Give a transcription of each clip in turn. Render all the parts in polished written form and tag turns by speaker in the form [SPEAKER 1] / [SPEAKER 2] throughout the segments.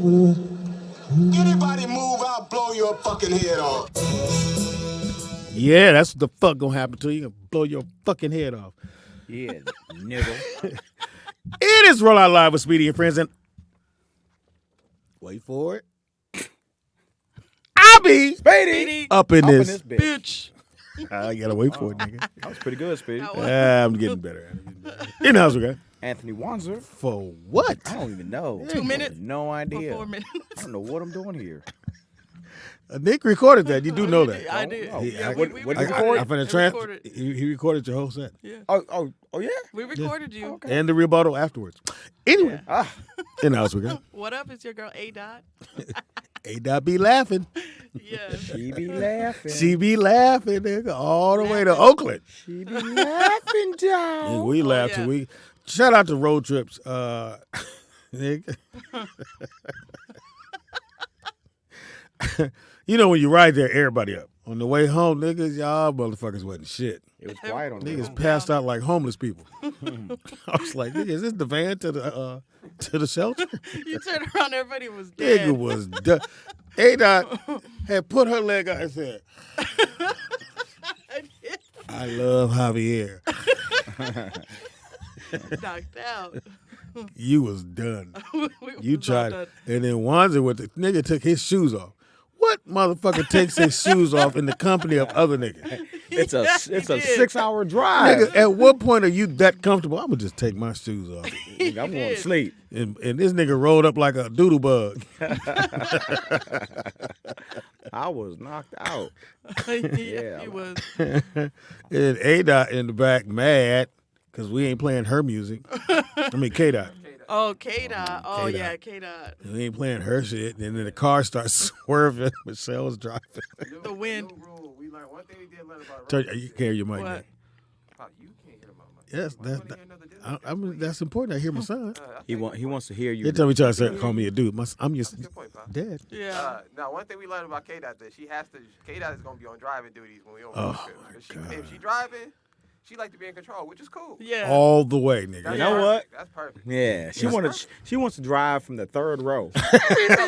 [SPEAKER 1] Anybody move, I'll blow your fucking head off.
[SPEAKER 2] Yeah, that's what the fuck gonna happen to you. Gonna blow your fucking head off.
[SPEAKER 3] Yeah, nigga.
[SPEAKER 2] It is Roll Out Live with Speedy and friends, and wait for it. I'll be
[SPEAKER 3] Speedy
[SPEAKER 2] up in this.
[SPEAKER 3] bitch.
[SPEAKER 2] I gotta wait for it, nigga.
[SPEAKER 3] That was pretty good, Speedy.
[SPEAKER 2] I'm getting better. In the house we got.
[SPEAKER 3] Anthony Wanzer.
[SPEAKER 2] For what?
[SPEAKER 3] I don't even know.
[SPEAKER 4] 2 minutes?
[SPEAKER 3] No idea.
[SPEAKER 4] 4 minutes.
[SPEAKER 3] I don't know what I'm doing here.
[SPEAKER 2] Nick recorded that. You do know that.
[SPEAKER 4] I did.
[SPEAKER 3] Oh,
[SPEAKER 4] Yeah,
[SPEAKER 3] what-
[SPEAKER 4] we
[SPEAKER 3] what
[SPEAKER 2] I,
[SPEAKER 3] did
[SPEAKER 4] recorded.
[SPEAKER 3] you
[SPEAKER 2] I finna
[SPEAKER 4] It
[SPEAKER 2] trans.
[SPEAKER 4] recorded.
[SPEAKER 2] He recorded your whole set
[SPEAKER 4] Yeah.
[SPEAKER 3] Oh, yeah?
[SPEAKER 4] We recorded you.
[SPEAKER 2] and the rebuttal afterwards. Anyway,
[SPEAKER 3] Ah,
[SPEAKER 2] in the house we got.
[SPEAKER 4] What up? It's your girl A Dot.
[SPEAKER 2] A Dot be laughing.
[SPEAKER 4] Yeah.
[SPEAKER 3] she be laughing.
[SPEAKER 2] She be laughing, nigga, all the way to Oakland.
[SPEAKER 3] She be laughing,
[SPEAKER 2] And
[SPEAKER 3] dog.
[SPEAKER 2] we laugh
[SPEAKER 4] yeah.
[SPEAKER 2] till we. Shout out to road trips. Nick. You know when you ride there, everybody up. On the way home, niggas, y'all motherfuckers wasn't shit.
[SPEAKER 3] It was quiet on
[SPEAKER 2] Niggas
[SPEAKER 3] there.
[SPEAKER 2] passed out like homeless people. I was like, nigga, is this the van to the shelter?
[SPEAKER 4] You turned around, everybody was dead.
[SPEAKER 2] Nigga was done. A-Dot had put her leg out and said, I love Javier.
[SPEAKER 4] Knocked out.
[SPEAKER 2] You was done.
[SPEAKER 4] We
[SPEAKER 2] You
[SPEAKER 4] was all
[SPEAKER 2] tried
[SPEAKER 4] done.
[SPEAKER 2] it. And then Wanzer with the nigga took his shoes off. What motherfucker takes his shoes off in the company of other niggas?
[SPEAKER 3] It's a
[SPEAKER 4] He did.
[SPEAKER 3] 6-hour drive.
[SPEAKER 2] Nigga, at what point are you that comfortable? I'm gonna just take my shoes off.
[SPEAKER 3] I'm going to sleep.
[SPEAKER 2] And this nigga rolled up like a doodle bug.
[SPEAKER 3] I was knocked out.
[SPEAKER 4] Yeah, he was.
[SPEAKER 2] And A-Dot in the back mad because we ain't playing her music. I mean K-Dot.
[SPEAKER 4] Oh, K Dot. Oh,
[SPEAKER 2] K-Dot.
[SPEAKER 4] yeah, K Dot.
[SPEAKER 2] We ain't playing her shit. And then the car starts swerving. Michelle was driving.
[SPEAKER 4] The wind.
[SPEAKER 5] We learned one thing we did learn about
[SPEAKER 2] You can't hear your mic.
[SPEAKER 4] What?
[SPEAKER 2] Now.
[SPEAKER 5] you can't hear about my
[SPEAKER 2] Yes, I mean, that's important. I hear my son.
[SPEAKER 3] He wants to hear you.
[SPEAKER 2] They tell me trying to call me a dude. I'm your
[SPEAKER 5] Good point, Pop.
[SPEAKER 2] dad.
[SPEAKER 4] Yeah.
[SPEAKER 5] Now, one thing we learned about K-Dot that K-Dot is gonna be on driving duties when we on
[SPEAKER 2] Oh,
[SPEAKER 5] road trip.
[SPEAKER 2] my
[SPEAKER 5] If she driving, she like to be in control, which is cool.
[SPEAKER 4] Yeah.
[SPEAKER 2] All the way, nigga.
[SPEAKER 3] You know what?
[SPEAKER 5] That's perfect.
[SPEAKER 3] Yeah, she wants to drive from the third row.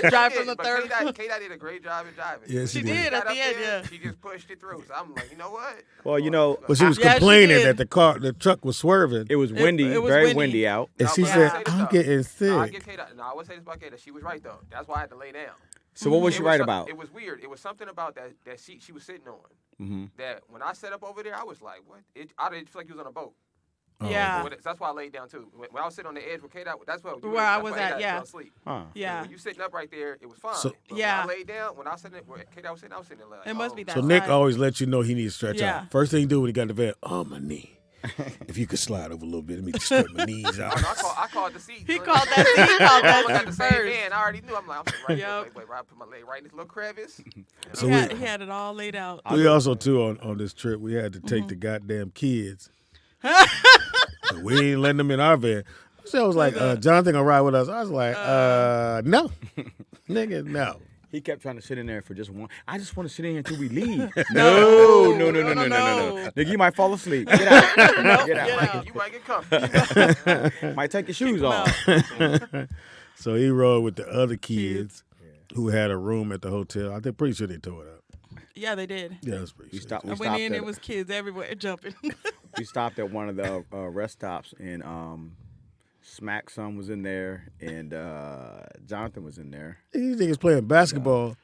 [SPEAKER 4] Drive from the
[SPEAKER 5] But
[SPEAKER 4] third.
[SPEAKER 5] K-Dot did a great job at driving.
[SPEAKER 2] Yeah,
[SPEAKER 4] She
[SPEAKER 2] did.
[SPEAKER 4] did at
[SPEAKER 5] Got
[SPEAKER 4] the
[SPEAKER 5] up
[SPEAKER 4] end,
[SPEAKER 5] there,
[SPEAKER 4] yeah.
[SPEAKER 5] She just pushed it through. So I'm like, you know what?
[SPEAKER 3] Well, you know,
[SPEAKER 2] But she was
[SPEAKER 4] Yeah, she
[SPEAKER 2] complaining
[SPEAKER 4] did.
[SPEAKER 2] that the truck was swerving.
[SPEAKER 3] it was windy,
[SPEAKER 4] it was
[SPEAKER 3] very
[SPEAKER 4] windy.
[SPEAKER 3] windy out.
[SPEAKER 2] And
[SPEAKER 5] No,
[SPEAKER 2] she
[SPEAKER 5] but I
[SPEAKER 2] said,
[SPEAKER 5] say this
[SPEAKER 2] I'm
[SPEAKER 5] though.
[SPEAKER 2] getting
[SPEAKER 5] No, I
[SPEAKER 2] sick.
[SPEAKER 5] get K-Dot. No, I would say this about K-Dot. She was right though. That's why I had to lay down.
[SPEAKER 3] So what was she
[SPEAKER 5] It
[SPEAKER 3] right
[SPEAKER 5] some-
[SPEAKER 3] about?
[SPEAKER 5] It was weird. It was something about that seat she was sitting on.
[SPEAKER 3] Mm-hmm.
[SPEAKER 5] That when I sat up over there, I was like, what? I didn't feel like he was on a boat.
[SPEAKER 4] Yeah.
[SPEAKER 5] So that's why I laid down too. When I was sitting on the edge with K-Dot, that's what
[SPEAKER 4] Where I
[SPEAKER 5] that's
[SPEAKER 4] was
[SPEAKER 5] why
[SPEAKER 4] at,
[SPEAKER 5] A-Dot
[SPEAKER 4] yeah.
[SPEAKER 5] fell asleep.
[SPEAKER 3] Huh.
[SPEAKER 4] Yeah.
[SPEAKER 5] When you sitting up right there, it was fine.
[SPEAKER 2] So-
[SPEAKER 5] But
[SPEAKER 4] Yeah.
[SPEAKER 5] when I laid down, when I was sitting where K-Dot was sitting, I was sitting there like,
[SPEAKER 4] It must be that
[SPEAKER 2] So Nick
[SPEAKER 4] side.
[SPEAKER 2] always lets you know he needs to stretch
[SPEAKER 4] Yeah.
[SPEAKER 2] out. First thing he do when he got in the van, my knee. If you could slide over a little bit, let me stretch my knees out.
[SPEAKER 5] I called the seat.
[SPEAKER 4] He called that seat. He called
[SPEAKER 5] I was
[SPEAKER 4] that
[SPEAKER 5] at the
[SPEAKER 4] seat
[SPEAKER 5] same
[SPEAKER 4] first.
[SPEAKER 5] van. I already knew. I'm like, I'm sitting right
[SPEAKER 4] Yup.
[SPEAKER 5] there. Wait, I put my leg right in this little crevice.
[SPEAKER 2] So
[SPEAKER 4] He had it all laid out.
[SPEAKER 2] we also too on this trip we had to take the goddamn kids. But we ain't letting them in our van. So I was like, Jonathan gonna ride with us. I was like, no, nigga, no.
[SPEAKER 3] He kept trying to sit in there for just one. I just want to sit in here until we leave. No. Nigga, you might fall asleep. Get out. Get out.
[SPEAKER 4] Get out.
[SPEAKER 5] You might get comfy.
[SPEAKER 3] Might take your shoes off.
[SPEAKER 2] So he rode with the other kids who had a room at the hotel. I'm pretty sure they tore it up.
[SPEAKER 4] Yeah, they did.
[SPEAKER 2] Yeah, that's pretty
[SPEAKER 3] We
[SPEAKER 2] sure.
[SPEAKER 3] stopped.
[SPEAKER 4] I
[SPEAKER 3] We
[SPEAKER 4] went
[SPEAKER 3] stopped,
[SPEAKER 4] in,
[SPEAKER 3] at,
[SPEAKER 4] it was kids everywhere jumping.
[SPEAKER 3] we stopped at one of the rest stops, and Smack Son was in there, and Jonathan was in there.
[SPEAKER 2] These niggas playing basketball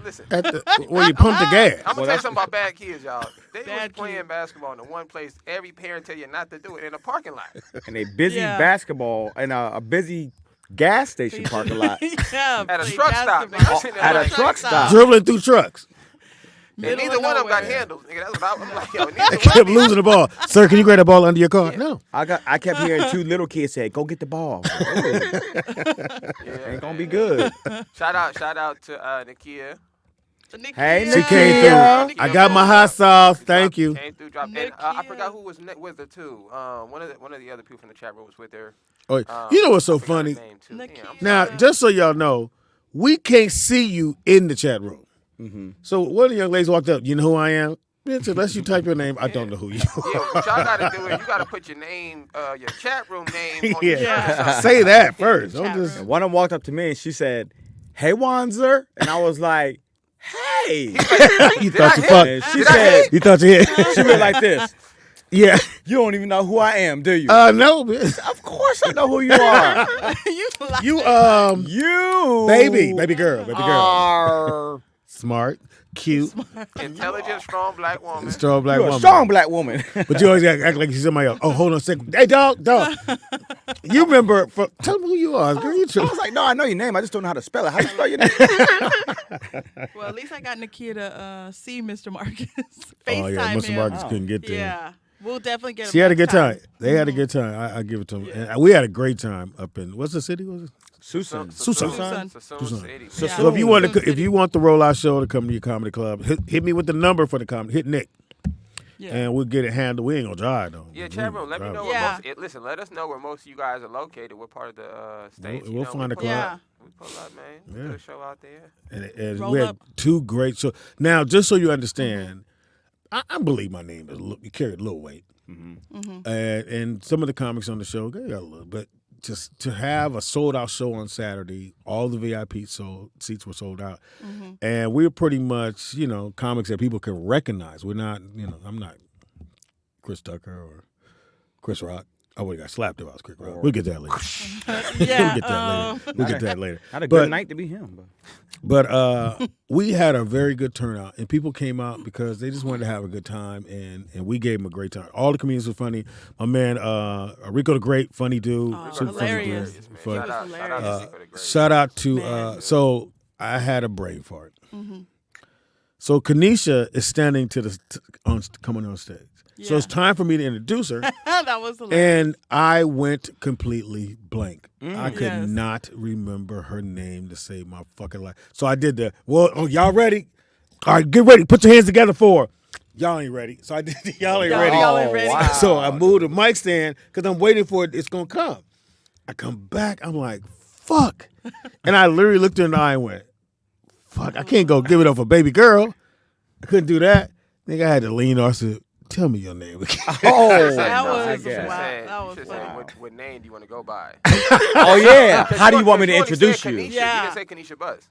[SPEAKER 5] Listen.
[SPEAKER 2] at the where you pump the gas.
[SPEAKER 5] I'm gonna tell you something about bad kids, y'all. They was
[SPEAKER 4] Bad
[SPEAKER 5] playing
[SPEAKER 4] kids.
[SPEAKER 5] basketball in the one place every parent tell you not to do it, in a parking lot.
[SPEAKER 3] And a busy
[SPEAKER 4] Yeah.
[SPEAKER 3] basketball and a busy gas station parking lot.
[SPEAKER 4] Yeah,
[SPEAKER 5] At a
[SPEAKER 4] play
[SPEAKER 5] truck stop,
[SPEAKER 4] basketball.
[SPEAKER 5] nigga. I'm sitting there
[SPEAKER 3] At a
[SPEAKER 5] like,
[SPEAKER 3] truck stop.
[SPEAKER 2] Dribbling through trucks.
[SPEAKER 5] And
[SPEAKER 4] Middle
[SPEAKER 5] neither one of them got
[SPEAKER 4] nowhere.
[SPEAKER 5] handles, nigga. That's what I'm like, yo.
[SPEAKER 2] I
[SPEAKER 5] Neither
[SPEAKER 2] kept
[SPEAKER 5] one.
[SPEAKER 2] losing the ball. Sir, can you grab that ball under your car? No.
[SPEAKER 3] I kept hearing two little kids say, "Go get the ball." Ain't gonna be good.
[SPEAKER 5] Shout out to Nakia.
[SPEAKER 3] Hey,
[SPEAKER 2] She came through. I got my hot sauce. Thank you.
[SPEAKER 5] Came through, dropped. And I forgot who was with her too. One of the other people from the chat room was with her.
[SPEAKER 2] Oh, you know what's so
[SPEAKER 5] I forgot her
[SPEAKER 2] funny?
[SPEAKER 5] name, too.
[SPEAKER 4] Nakia.
[SPEAKER 5] Damn, I'm
[SPEAKER 2] Now,
[SPEAKER 5] sorry.
[SPEAKER 2] just so y'all know, we can't see you in the chat room. So one of the young ladies walked up. You know who I am? Bitch, unless you type your name, I don't know who you are.
[SPEAKER 5] Yeah, what y'all gotta do is you gotta put your name, your chat room name on your
[SPEAKER 2] Yeah.
[SPEAKER 5] shirt or something.
[SPEAKER 2] Say that first. Don't
[SPEAKER 4] Chat
[SPEAKER 2] just.
[SPEAKER 4] room.
[SPEAKER 3] And one of them walked up to me and she said, "Hey, Wanzer," and I was like, "Hey."
[SPEAKER 2] You thought you
[SPEAKER 3] And
[SPEAKER 2] fucked.
[SPEAKER 3] she said,
[SPEAKER 2] You thought you hit.
[SPEAKER 3] she went like this.
[SPEAKER 2] Yeah.
[SPEAKER 3] "You don't even know who I am, do you?"
[SPEAKER 2] No, bitch.
[SPEAKER 3] Of course I know who you are.
[SPEAKER 4] You
[SPEAKER 2] You
[SPEAKER 3] You
[SPEAKER 2] baby girl.
[SPEAKER 3] are
[SPEAKER 2] Smart, cute,
[SPEAKER 5] Intelligent, strong black woman.
[SPEAKER 2] strong black
[SPEAKER 3] you're a
[SPEAKER 2] woman.
[SPEAKER 3] strong black woman.
[SPEAKER 2] But you always act like you're somebody else. Oh, hold on a second. Hey, dog. You remember? Tell me who you are, girl. You
[SPEAKER 3] I
[SPEAKER 2] true.
[SPEAKER 3] was like, "No, I know your name. I just don't know how to spell it. How do you spell your name?"
[SPEAKER 4] Well, at least I got Nakia to see Mr. Marcus.
[SPEAKER 2] Oh yeah,
[SPEAKER 4] FaceTime
[SPEAKER 2] Mr.
[SPEAKER 4] him.
[SPEAKER 2] Marcus couldn't get there.
[SPEAKER 4] Yeah, we'll definitely get him.
[SPEAKER 2] She had a good
[SPEAKER 4] next
[SPEAKER 2] time. They had a good time. I give it to them. And we had a great time up in what's the city? Was it?
[SPEAKER 3] Susan.
[SPEAKER 2] Susan.
[SPEAKER 5] Susan City.
[SPEAKER 4] Yeah.
[SPEAKER 2] So if you want to,
[SPEAKER 4] Susan
[SPEAKER 2] if you want the rollout show to come to your comedy club, hit me with the number for the comedy. Hit Nick,
[SPEAKER 4] Yeah.
[SPEAKER 2] and we'll get it handled. We ain't gonna drive though.
[SPEAKER 5] Yeah, chat room. Let me know
[SPEAKER 4] Yeah.
[SPEAKER 5] where most. Listen, let us know where most of you guys are located. What part of the state?
[SPEAKER 2] We'll find a
[SPEAKER 5] pull
[SPEAKER 2] club.
[SPEAKER 5] up. We pull up, man.
[SPEAKER 2] Yeah.
[SPEAKER 5] Do a show out there.
[SPEAKER 2] And
[SPEAKER 4] Roll
[SPEAKER 2] we had
[SPEAKER 4] up.
[SPEAKER 2] 2 great shows. Now, just so you understand, I believe my name is you carried a little weight, and some of the comics on the show they got a little, but just to have a sold out show on Saturday, all the VIP seats were sold out, and we're pretty much comics that people can recognize. We're not I'm not Chris Tucker or Chris Rock. I would have got slapped if I was Chris Rock. We'll get that later.
[SPEAKER 4] Yeah.
[SPEAKER 2] We'll get that later.
[SPEAKER 3] Not a
[SPEAKER 2] But-
[SPEAKER 3] good night to be him.
[SPEAKER 2] But we had a very good turnout, and people came out because they just wanted to have a good time, and we gave them a great time. All the comedians were funny. My man Rico the Great, funny dude,
[SPEAKER 4] Oh,
[SPEAKER 2] super funny dude.
[SPEAKER 4] hilarious.
[SPEAKER 5] Man.
[SPEAKER 2] Funny.
[SPEAKER 5] Shout out
[SPEAKER 4] hilarious.
[SPEAKER 5] to Rico the Great.
[SPEAKER 2] Shout out to
[SPEAKER 4] Man.
[SPEAKER 2] so I had a brain fart. So Kanisha is standing coming on stage. So
[SPEAKER 4] Yeah.
[SPEAKER 2] it's time for me to introduce her.
[SPEAKER 4] That was hilarious.
[SPEAKER 2] And I went completely blank. I could
[SPEAKER 4] Yes.
[SPEAKER 2] not remember her name to save my fucking life. So I did y'all ready? All right, get ready. Put your hands together for y'all ain't ready. So I did y'all ain't ready.
[SPEAKER 4] Y'all ain't ready.
[SPEAKER 3] wow.
[SPEAKER 2] So I moved the mic stand because I'm waiting for it. It's going to come. I come back. I'm like, fuck. And I literally looked her in the eye and went, fuck, I can't go give it up for baby girl. I couldn't do that. I think I had to lean off and say, tell me your name again.
[SPEAKER 3] Oh,
[SPEAKER 4] That was
[SPEAKER 3] I
[SPEAKER 4] wow.
[SPEAKER 3] guess.
[SPEAKER 4] That was
[SPEAKER 5] You should
[SPEAKER 4] funny.
[SPEAKER 5] say, what name do you want to go by?
[SPEAKER 3] Oh yeah. How do you want me to
[SPEAKER 5] only
[SPEAKER 3] introduce
[SPEAKER 5] said
[SPEAKER 3] you?
[SPEAKER 5] Kanisha.
[SPEAKER 4] Yeah.
[SPEAKER 5] You didn't say Kanisha Buzz.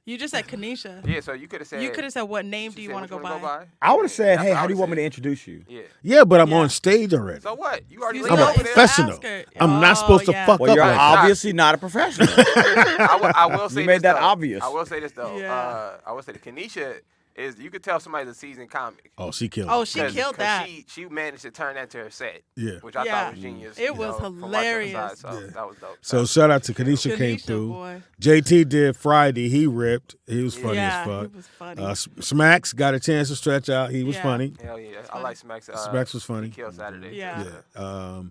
[SPEAKER 4] You just said Kanisha.
[SPEAKER 5] Yeah, so you could have said.
[SPEAKER 4] You could have said, what name
[SPEAKER 5] she
[SPEAKER 4] do you
[SPEAKER 5] said,
[SPEAKER 4] want to
[SPEAKER 5] "Which
[SPEAKER 4] go
[SPEAKER 5] one
[SPEAKER 4] by?
[SPEAKER 3] I would have said,
[SPEAKER 5] That's
[SPEAKER 3] "Hey,
[SPEAKER 5] what I
[SPEAKER 3] how do you
[SPEAKER 5] would've
[SPEAKER 3] want me to
[SPEAKER 5] said.
[SPEAKER 3] introduce you?"
[SPEAKER 5] Yeah.
[SPEAKER 2] Yeah, but I'm
[SPEAKER 4] Yeah.
[SPEAKER 2] on stage already.
[SPEAKER 5] So what? You already
[SPEAKER 4] You
[SPEAKER 5] laid
[SPEAKER 2] I'm a
[SPEAKER 5] over there.
[SPEAKER 2] professional.
[SPEAKER 4] Ask her.
[SPEAKER 2] I'm not supposed to
[SPEAKER 4] yeah.
[SPEAKER 2] fuck
[SPEAKER 3] Well,
[SPEAKER 2] up
[SPEAKER 3] you're
[SPEAKER 2] like that.
[SPEAKER 3] obviously not a professional.
[SPEAKER 5] I will say
[SPEAKER 3] You made
[SPEAKER 5] this,
[SPEAKER 3] that
[SPEAKER 5] though.
[SPEAKER 3] obvious.
[SPEAKER 5] I will say this though.
[SPEAKER 4] Yeah.
[SPEAKER 5] I will say that Kanisha is. You could tell somebody's a seasoned comic.
[SPEAKER 2] Oh, she killed
[SPEAKER 4] Oh,
[SPEAKER 2] it.
[SPEAKER 4] she killed that.
[SPEAKER 5] She managed to turn that to her set.
[SPEAKER 2] Yeah.
[SPEAKER 5] Which I
[SPEAKER 4] Yeah.
[SPEAKER 5] thought was genius.
[SPEAKER 4] It
[SPEAKER 5] you
[SPEAKER 4] was
[SPEAKER 5] know, from watching
[SPEAKER 4] hilarious.
[SPEAKER 5] the side, so
[SPEAKER 2] Yeah.
[SPEAKER 5] that was dope.
[SPEAKER 2] So shout out to Kanisha came
[SPEAKER 4] Kanisha,
[SPEAKER 2] through.
[SPEAKER 4] boy.
[SPEAKER 2] JT did Friday. He ripped. He was funny
[SPEAKER 4] Yeah,
[SPEAKER 2] as fuck.
[SPEAKER 4] he was funny.
[SPEAKER 2] Smacks got a chance to stretch out. He was
[SPEAKER 4] Yeah.
[SPEAKER 2] funny.
[SPEAKER 5] Hell yeah, I like Smacks.
[SPEAKER 2] Smacks was funny.
[SPEAKER 5] He killed Saturday.
[SPEAKER 4] Yeah.
[SPEAKER 2] Yeah.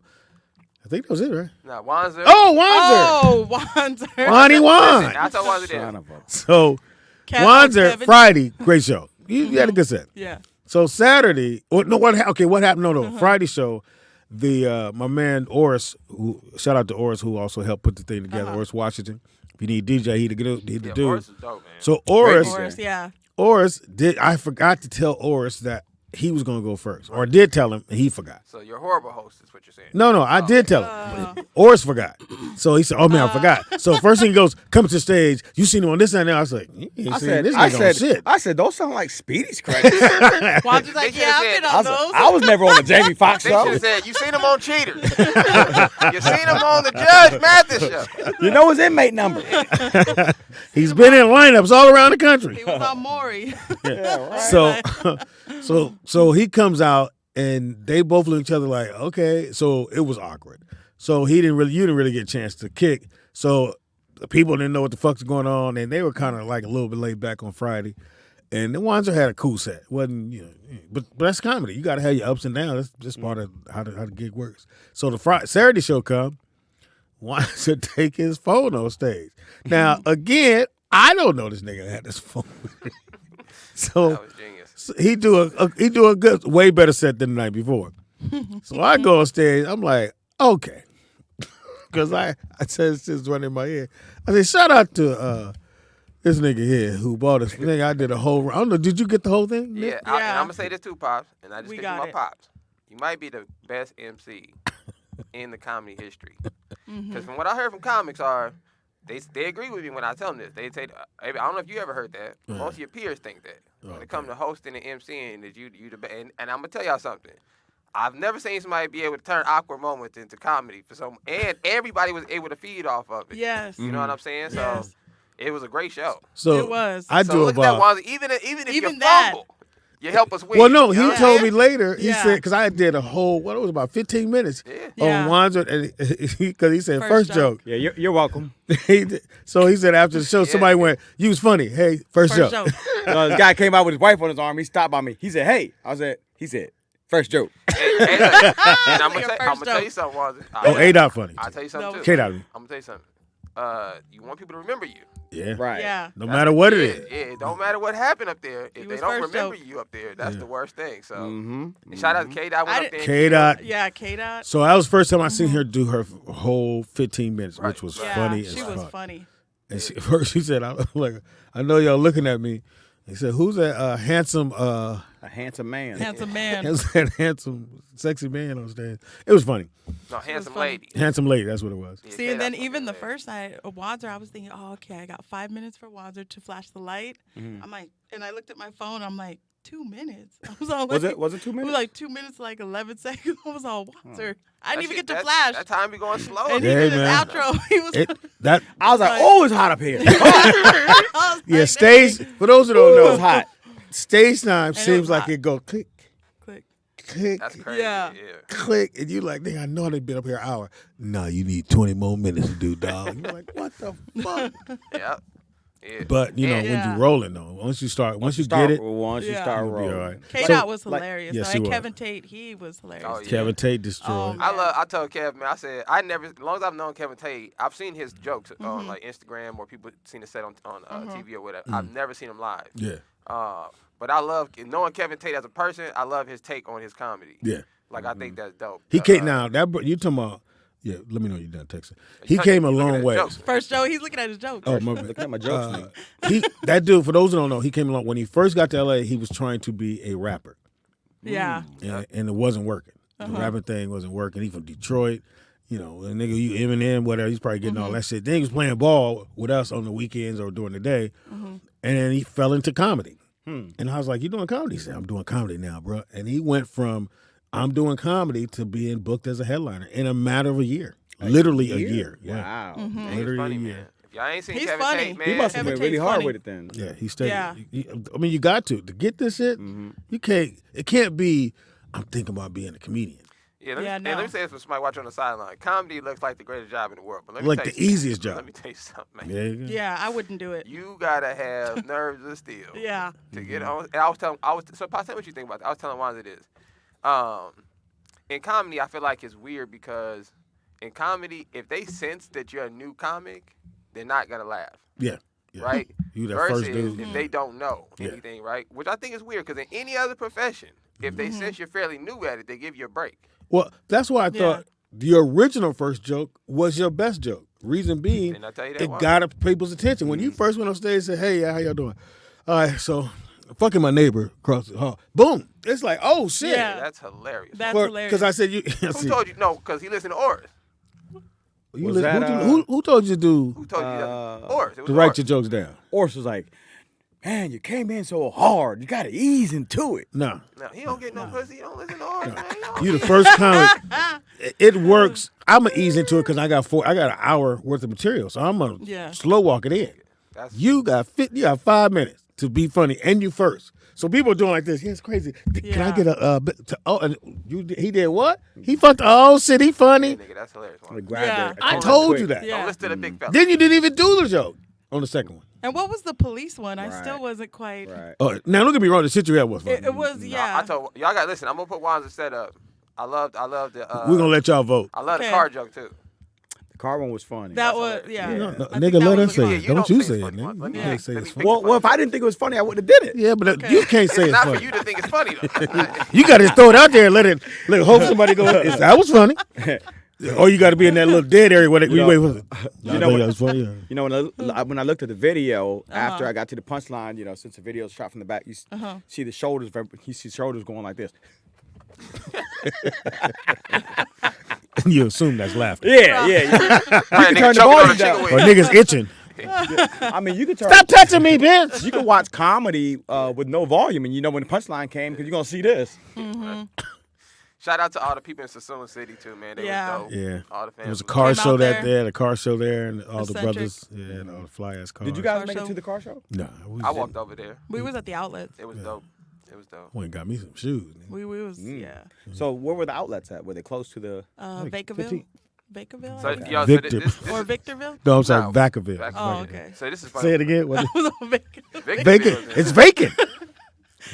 [SPEAKER 2] I think that was it, right?
[SPEAKER 5] Nah, Wanzer.
[SPEAKER 2] Oh,
[SPEAKER 4] Oh, Wanzer.
[SPEAKER 2] Wanzer. Wani Wan.
[SPEAKER 5] I told Wanzer
[SPEAKER 3] Son
[SPEAKER 5] this.
[SPEAKER 3] of a.
[SPEAKER 2] So Wanzer, Friday, great show. You had a good set.
[SPEAKER 4] Yeah.
[SPEAKER 2] So Saturday, what happened? No, Friday show, my man Oris, who shout out to Oris, who also helped put the thing together. Oris Washington. If you need DJ, he the
[SPEAKER 5] Yeah,
[SPEAKER 2] dude.
[SPEAKER 5] Boris is dope, man.
[SPEAKER 2] So Oris,
[SPEAKER 3] Great
[SPEAKER 4] Of course, yeah.
[SPEAKER 2] I forgot to tell Oris that he was gonna go first, or did tell him, and he forgot.
[SPEAKER 5] So you're a horrible host, is what you're saying.
[SPEAKER 2] No, I did tell him. Oris forgot. So he said, "Oh man, I forgot." So first thing he goes, "Come to the stage. You seen him on this and that." I was like, "You ain't seen this nigga on shit."
[SPEAKER 3] I said, those sound like Speedy's credits.
[SPEAKER 4] Wanzer's like,
[SPEAKER 5] They
[SPEAKER 4] yeah, I've
[SPEAKER 5] should've
[SPEAKER 4] been
[SPEAKER 5] said-
[SPEAKER 4] on those.
[SPEAKER 3] I was never on the Jamie Foxx
[SPEAKER 5] They
[SPEAKER 3] show.
[SPEAKER 5] should have said, you seen him on Cheaters. You seen him on the Judge Mathis show.
[SPEAKER 3] You know his inmate number.
[SPEAKER 2] He's been in lineups all around the country.
[SPEAKER 4] He was on Maury.
[SPEAKER 2] So he comes out and they both look at each other like, okay. So it was awkward. So you didn't really get a chance to kick. So the people didn't know what the fuck's going on, and they were kind of like a little bit laid back on Friday. And the Wanzer had a cool set. Wasn't but that's comedy. You got to have your ups and downs. That's just part of how the gig works. So the Saturday show come, Wanzer take his phone on stage. Now again, I don't know this nigga had this phone. So.
[SPEAKER 5] That was genius.
[SPEAKER 2] So he do a good, way better set than the night before. So I go on stage. I'm like, okay, because I said this is running in my head. I said, shout out to this nigga here who bought this thing. I did a whole. I don't know. Did you get the whole thing? Nick?
[SPEAKER 5] Yeah, and
[SPEAKER 4] Yeah.
[SPEAKER 5] I'm gonna say this too, pops, and I just
[SPEAKER 4] We
[SPEAKER 5] think to
[SPEAKER 4] got
[SPEAKER 5] my
[SPEAKER 4] it.
[SPEAKER 5] pops. You might be the best MC in the comedy history. Because from what I heard from comics are, they agree with me when I tell them this. They say, I don't know if you ever heard that. Most of your peers think that when it comes to hosting and emceeing, that you the best. And I'm gonna tell y'all something. I've never seen somebody be able to turn awkward moments into comedy for some, and everybody was able to feed off of it.
[SPEAKER 4] Yes.
[SPEAKER 5] You know what I'm saying? So
[SPEAKER 4] Yes.
[SPEAKER 5] it was a great show.
[SPEAKER 2] So
[SPEAKER 4] It was.
[SPEAKER 2] I
[SPEAKER 5] So
[SPEAKER 2] do
[SPEAKER 5] look at that,
[SPEAKER 2] about.
[SPEAKER 5] Wanzer. Even if
[SPEAKER 4] Even
[SPEAKER 5] you
[SPEAKER 4] that.
[SPEAKER 5] fumble, you help us win.
[SPEAKER 2] Well, no, he
[SPEAKER 5] You know what I'm
[SPEAKER 2] told
[SPEAKER 5] saying?
[SPEAKER 2] me later. He
[SPEAKER 4] Yeah.
[SPEAKER 2] said because I did a whole what it was about 15 minutes
[SPEAKER 4] Yeah.
[SPEAKER 2] on Wanzer, and because he said
[SPEAKER 4] First
[SPEAKER 2] first joke.
[SPEAKER 3] Yeah, you're welcome.
[SPEAKER 2] So he said after the show, somebody went, "You was funny." Hey, first
[SPEAKER 4] First
[SPEAKER 2] joke.
[SPEAKER 4] joke.
[SPEAKER 3] This guy came out with his wife on his arm. He stopped by me. He said, "Hey," he said, "First joke."
[SPEAKER 5] Hey, look, and I'm
[SPEAKER 4] Your
[SPEAKER 5] gonna
[SPEAKER 4] first
[SPEAKER 5] tell you
[SPEAKER 4] joke.
[SPEAKER 5] something, Wanzer.
[SPEAKER 2] Oh, A dot funny.
[SPEAKER 5] I'll tell you something
[SPEAKER 4] No.
[SPEAKER 5] too.
[SPEAKER 2] K dot.
[SPEAKER 5] I'm gonna tell you something. You want people to remember you.
[SPEAKER 2] Yeah.
[SPEAKER 3] Right.
[SPEAKER 4] Yeah.
[SPEAKER 2] No matter what it
[SPEAKER 5] Yeah,
[SPEAKER 2] is.
[SPEAKER 5] yeah, it don't matter what happened up there. If
[SPEAKER 4] He
[SPEAKER 5] they
[SPEAKER 4] was
[SPEAKER 5] don't
[SPEAKER 4] first
[SPEAKER 5] remember
[SPEAKER 4] joke.
[SPEAKER 5] you up there, that's the worst thing. So,
[SPEAKER 3] Mm-hmm.
[SPEAKER 5] and shout out to K Dot went
[SPEAKER 4] I
[SPEAKER 5] up there. and
[SPEAKER 2] K dot.
[SPEAKER 4] Yeah, K Dot.
[SPEAKER 2] So that was the first time I seen her do her whole 15 minutes,
[SPEAKER 5] Right,
[SPEAKER 2] which was
[SPEAKER 5] right.
[SPEAKER 4] Yeah,
[SPEAKER 2] funny
[SPEAKER 4] she
[SPEAKER 2] as
[SPEAKER 4] was
[SPEAKER 2] fuck.
[SPEAKER 4] funny.
[SPEAKER 2] And first she said, I know y'all looking at me." He said, "Who's that handsome,
[SPEAKER 3] A handsome man.
[SPEAKER 4] Handsome man.
[SPEAKER 2] who's that handsome, sexy man on stage?" It was funny.
[SPEAKER 5] No, handsome
[SPEAKER 4] funny.
[SPEAKER 5] lady.
[SPEAKER 2] Handsome lady, that's what it was.
[SPEAKER 5] Yeah,
[SPEAKER 4] See,
[SPEAKER 5] K
[SPEAKER 4] and then
[SPEAKER 5] Dot's
[SPEAKER 4] even the
[SPEAKER 5] fucking lady.
[SPEAKER 4] first night of Wanzer, I was thinking, oh, okay, I got 5 minutes for Wanzer to flash the light. I'm like, and I looked at my phone. I'm like, 2 minutes. I was all like,
[SPEAKER 3] Was it 2
[SPEAKER 4] It
[SPEAKER 3] minutes?
[SPEAKER 4] was like 2 minutes, like 11 seconds. I was all Wanzer. I didn't even get to
[SPEAKER 5] That-
[SPEAKER 4] flash.
[SPEAKER 5] That time be going slow.
[SPEAKER 4] And
[SPEAKER 2] Yeah,
[SPEAKER 4] he did his
[SPEAKER 2] man.
[SPEAKER 4] outro. He was.
[SPEAKER 2] That
[SPEAKER 3] I was like,
[SPEAKER 4] Like-
[SPEAKER 3] "Oh, it's hot up here."
[SPEAKER 4] I was
[SPEAKER 2] yeah,
[SPEAKER 4] like,
[SPEAKER 2] stage.
[SPEAKER 4] dang.
[SPEAKER 2] For those who don't
[SPEAKER 3] It
[SPEAKER 2] know,
[SPEAKER 3] was hot.
[SPEAKER 2] stage time
[SPEAKER 4] it was
[SPEAKER 2] seems like
[SPEAKER 4] hot.
[SPEAKER 2] it go click,
[SPEAKER 4] Click.
[SPEAKER 2] click,
[SPEAKER 5] That's crazy.
[SPEAKER 4] Yeah.
[SPEAKER 5] Yeah.
[SPEAKER 2] click, and you like, "Nigga, I know they've been up here an hour." No, you need 20 more minutes to do, dog. You're like, "What the fuck?"
[SPEAKER 5] Yeah. Yeah.
[SPEAKER 2] But you know, when
[SPEAKER 4] Yeah.
[SPEAKER 2] you rolling though, once you get it,
[SPEAKER 3] Once you
[SPEAKER 4] Yeah.
[SPEAKER 3] start
[SPEAKER 2] you'll be
[SPEAKER 3] rolling.
[SPEAKER 2] all right.
[SPEAKER 4] K
[SPEAKER 2] So-
[SPEAKER 4] Dot was
[SPEAKER 3] like-
[SPEAKER 4] hilarious.
[SPEAKER 2] yes,
[SPEAKER 4] though.
[SPEAKER 2] he
[SPEAKER 4] And
[SPEAKER 2] was.
[SPEAKER 4] Kevin Tate, he was hilarious.
[SPEAKER 5] Oh, yeah.
[SPEAKER 2] Kevin Tate destroyed.
[SPEAKER 4] Oh,
[SPEAKER 5] I told Kev, man, I said, as long as I've known Kevin Tate, I've seen his jokes on like Instagram or people seen it set on TV or whatever. I've never seen him live.
[SPEAKER 2] Yeah,
[SPEAKER 5] But I love knowing Kevin Tate as a person. I love his take on his comedy.
[SPEAKER 2] yeah.
[SPEAKER 5] Like I think that's dope.
[SPEAKER 2] He came now. You talking about? Yeah, let me know you're done texting. He
[SPEAKER 5] Look
[SPEAKER 2] came a
[SPEAKER 5] at
[SPEAKER 2] long
[SPEAKER 5] his
[SPEAKER 2] way.
[SPEAKER 5] jokes.
[SPEAKER 4] First Joe, he's looking at his joke.
[SPEAKER 2] Oh, my bad.
[SPEAKER 3] Look at my jokes, man.
[SPEAKER 2] That dude, for those who don't know, he came along when he first got to LA. He was trying to be a rapper,
[SPEAKER 4] Yeah.
[SPEAKER 2] and it wasn't working. The rapping thing wasn't working. He from Detroit, you know, a nigga, you Eminem, whatever. He's probably getting all that shit. Then he was playing ball with us on the weekends or during the day, and then he fell into comedy. And I was like, "You doing comedy?" He said, "I'm doing comedy now, bro." And he went from I'm doing comedy to being booked as a headliner in a matter of a year. Literally a year. Yeah.
[SPEAKER 3] Wow.
[SPEAKER 5] He's
[SPEAKER 2] Literally
[SPEAKER 5] funny,
[SPEAKER 2] a
[SPEAKER 5] man.
[SPEAKER 2] year.
[SPEAKER 5] If y'all ain't seen
[SPEAKER 4] He's
[SPEAKER 5] Kevin
[SPEAKER 4] funny.
[SPEAKER 5] Tate, man,
[SPEAKER 3] He must have
[SPEAKER 4] Kevin
[SPEAKER 3] been really
[SPEAKER 4] Tate's
[SPEAKER 3] hard
[SPEAKER 4] funny.
[SPEAKER 3] with it then.
[SPEAKER 2] Yeah, he stayed.
[SPEAKER 4] Yeah.
[SPEAKER 2] I mean, you got to get this shit. You can't. It can't be. I'm thinking about being a comedian.
[SPEAKER 5] Yeah, let me,
[SPEAKER 4] Yeah,
[SPEAKER 5] and let
[SPEAKER 4] no.
[SPEAKER 5] me say this for somebody watching on the sideline. Comedy looks like the greatest job in the world. But let me
[SPEAKER 2] Like
[SPEAKER 5] tell
[SPEAKER 2] the
[SPEAKER 5] you something.
[SPEAKER 2] easiest job.
[SPEAKER 5] Let me tell you something, man.
[SPEAKER 2] Yeah. You go.
[SPEAKER 4] Yeah, I wouldn't do it.
[SPEAKER 5] You gotta have nerves of steel.
[SPEAKER 4] Yeah.
[SPEAKER 5] To get on. And so tell me what you think about that. I was telling Wanzer this. In comedy, I feel like it's weird because in comedy, if they sense that you're a new comic, they're not gonna laugh,
[SPEAKER 2] Yeah.
[SPEAKER 5] right?
[SPEAKER 2] You that
[SPEAKER 5] Versus
[SPEAKER 2] first dude.
[SPEAKER 5] if they don't know
[SPEAKER 2] Yeah.
[SPEAKER 5] anything, right? Which I think is weird because in any other profession, if they sense you're fairly new at it, they give you a break.
[SPEAKER 2] Well, that's why I
[SPEAKER 4] Yeah.
[SPEAKER 2] thought the original first joke was your best joke. Reason being,
[SPEAKER 5] Didn't I tell you that,
[SPEAKER 2] it
[SPEAKER 5] Wanzer?
[SPEAKER 2] got people's attention. When you first went on stage and said, "Hey, how y'all doing?" All right, so fucking my neighbor across the hall. Boom. It's like, oh shit.
[SPEAKER 4] Yeah.
[SPEAKER 5] That's hilarious.
[SPEAKER 4] That's hilarious.
[SPEAKER 2] Because I said you.
[SPEAKER 5] Who told you? No, because he listened to Oris.
[SPEAKER 2] You
[SPEAKER 3] Was
[SPEAKER 2] listen,
[SPEAKER 3] that,
[SPEAKER 2] who told you to
[SPEAKER 5] Who told you that? Oris. It was
[SPEAKER 2] to write
[SPEAKER 5] Oris.
[SPEAKER 2] your jokes down?
[SPEAKER 3] Orson was like, "Man, you came in so hard. You got to ease into it."
[SPEAKER 2] No.
[SPEAKER 5] No, he don't get no pussy. He don't listen to Oris, man. He don't-
[SPEAKER 2] You the first comic. It works. I'm gonna ease into it because I got an hour worth of material, so I'm gonna
[SPEAKER 4] Yeah.
[SPEAKER 2] slow walk it in.
[SPEAKER 5] That's
[SPEAKER 2] You got 5 minutes to be funny, and you first. So people are doing like this. Yeah, it's crazy. Can I
[SPEAKER 4] Yeah.
[SPEAKER 2] get a bit? And he did what? He fucked. Oh shit, he funny.
[SPEAKER 5] nigga. That's hilarious.
[SPEAKER 3] Like,
[SPEAKER 5] Man.
[SPEAKER 3] grabbed
[SPEAKER 4] Yeah.
[SPEAKER 3] her
[SPEAKER 2] I
[SPEAKER 3] attention
[SPEAKER 2] told
[SPEAKER 3] quick.
[SPEAKER 2] you that.
[SPEAKER 4] Yeah.
[SPEAKER 5] Don't listen to the big fella.
[SPEAKER 2] Then you didn't even do the joke on the second one.
[SPEAKER 4] And what was the police one? I
[SPEAKER 3] Right.
[SPEAKER 4] still wasn't quite.
[SPEAKER 3] Right.
[SPEAKER 2] Now don't get me wrong. The shit you had was funny.
[SPEAKER 4] It was, yeah.
[SPEAKER 5] I told y'all got listen. I'm gonna put Wanzer set up. I love the.
[SPEAKER 2] We're gonna let y'all vote.
[SPEAKER 5] I love
[SPEAKER 4] Okay.
[SPEAKER 5] the car joke too.
[SPEAKER 3] The car one was funny.
[SPEAKER 4] that
[SPEAKER 5] That's
[SPEAKER 4] was,
[SPEAKER 5] hilarious.
[SPEAKER 4] yeah.
[SPEAKER 2] No, no,
[SPEAKER 4] I think
[SPEAKER 2] nigga,
[SPEAKER 4] that
[SPEAKER 2] let
[SPEAKER 4] was
[SPEAKER 2] us
[SPEAKER 4] the
[SPEAKER 2] say
[SPEAKER 4] one.
[SPEAKER 2] it.
[SPEAKER 5] you
[SPEAKER 2] Don't
[SPEAKER 5] don't
[SPEAKER 2] you
[SPEAKER 5] say
[SPEAKER 2] say
[SPEAKER 5] it's
[SPEAKER 2] it,
[SPEAKER 5] funny,
[SPEAKER 2] nigga.
[SPEAKER 5] Mark.
[SPEAKER 2] You
[SPEAKER 5] Let me-
[SPEAKER 2] can't say
[SPEAKER 5] let
[SPEAKER 2] it's
[SPEAKER 5] me
[SPEAKER 2] funny.
[SPEAKER 5] pick
[SPEAKER 3] Well, if I didn't think it was funny, I wouldn't have did it.
[SPEAKER 2] Yeah, but
[SPEAKER 4] Okay.
[SPEAKER 2] you can't say
[SPEAKER 5] It's
[SPEAKER 2] it's
[SPEAKER 5] not
[SPEAKER 2] funny.
[SPEAKER 5] for you to think it's funny though.
[SPEAKER 2] You got to throw it out there and let it. Hope somebody goes. That was funny. Or you got to be in that little dead area where we wait for it.
[SPEAKER 3] You know what-
[SPEAKER 2] that was funny. Yeah.
[SPEAKER 3] You know, when I looked at the video after I got to the punchline, you know, since the video is shot from the back, you see the shoulders. You see shoulders going like this.
[SPEAKER 2] And you assume that's laughter.
[SPEAKER 3] Yeah. You can turn the volume down.
[SPEAKER 2] Or niggas itching.
[SPEAKER 3] I mean, you can turn.
[SPEAKER 2] Stop touching me, bitch.
[SPEAKER 3] You can watch comedy with no volume, and you know when the punchline came because you're gonna see this.
[SPEAKER 5] Shout out to all the people in Sassoon City too, man. They was dope.
[SPEAKER 2] Yeah.
[SPEAKER 5] All the fans.
[SPEAKER 2] There was a
[SPEAKER 5] was
[SPEAKER 2] car
[SPEAKER 4] Came
[SPEAKER 2] show
[SPEAKER 4] out
[SPEAKER 2] that
[SPEAKER 4] there.
[SPEAKER 2] there, the car show there, and all the
[SPEAKER 4] Eccentric.
[SPEAKER 2] brothers. Yeah, and all the fly ass cars.
[SPEAKER 3] Did you guys
[SPEAKER 4] Car
[SPEAKER 3] make
[SPEAKER 4] show?
[SPEAKER 3] it to the car show?
[SPEAKER 2] Nah,
[SPEAKER 5] I walked over there.
[SPEAKER 4] We was at the outlets.
[SPEAKER 5] It was dope. It was dope.
[SPEAKER 2] Went and got me some shoes. Nigga.
[SPEAKER 4] We was yeah.
[SPEAKER 3] So where were the outlets at? Were they close to the?
[SPEAKER 4] Vacaville.
[SPEAKER 2] 15.
[SPEAKER 4] Vacaville.
[SPEAKER 5] So,
[SPEAKER 3] Okay.
[SPEAKER 5] yo,
[SPEAKER 2] Victor.
[SPEAKER 5] this
[SPEAKER 4] Or
[SPEAKER 5] is,
[SPEAKER 4] Victorville.
[SPEAKER 2] No, I'm sorry,
[SPEAKER 5] No,
[SPEAKER 2] Vacaville.
[SPEAKER 5] Vacaville.
[SPEAKER 4] Oh, okay.
[SPEAKER 5] So this is funny.
[SPEAKER 2] Say it again. What?
[SPEAKER 4] Vacaville.
[SPEAKER 2] Vacant. It's vacant.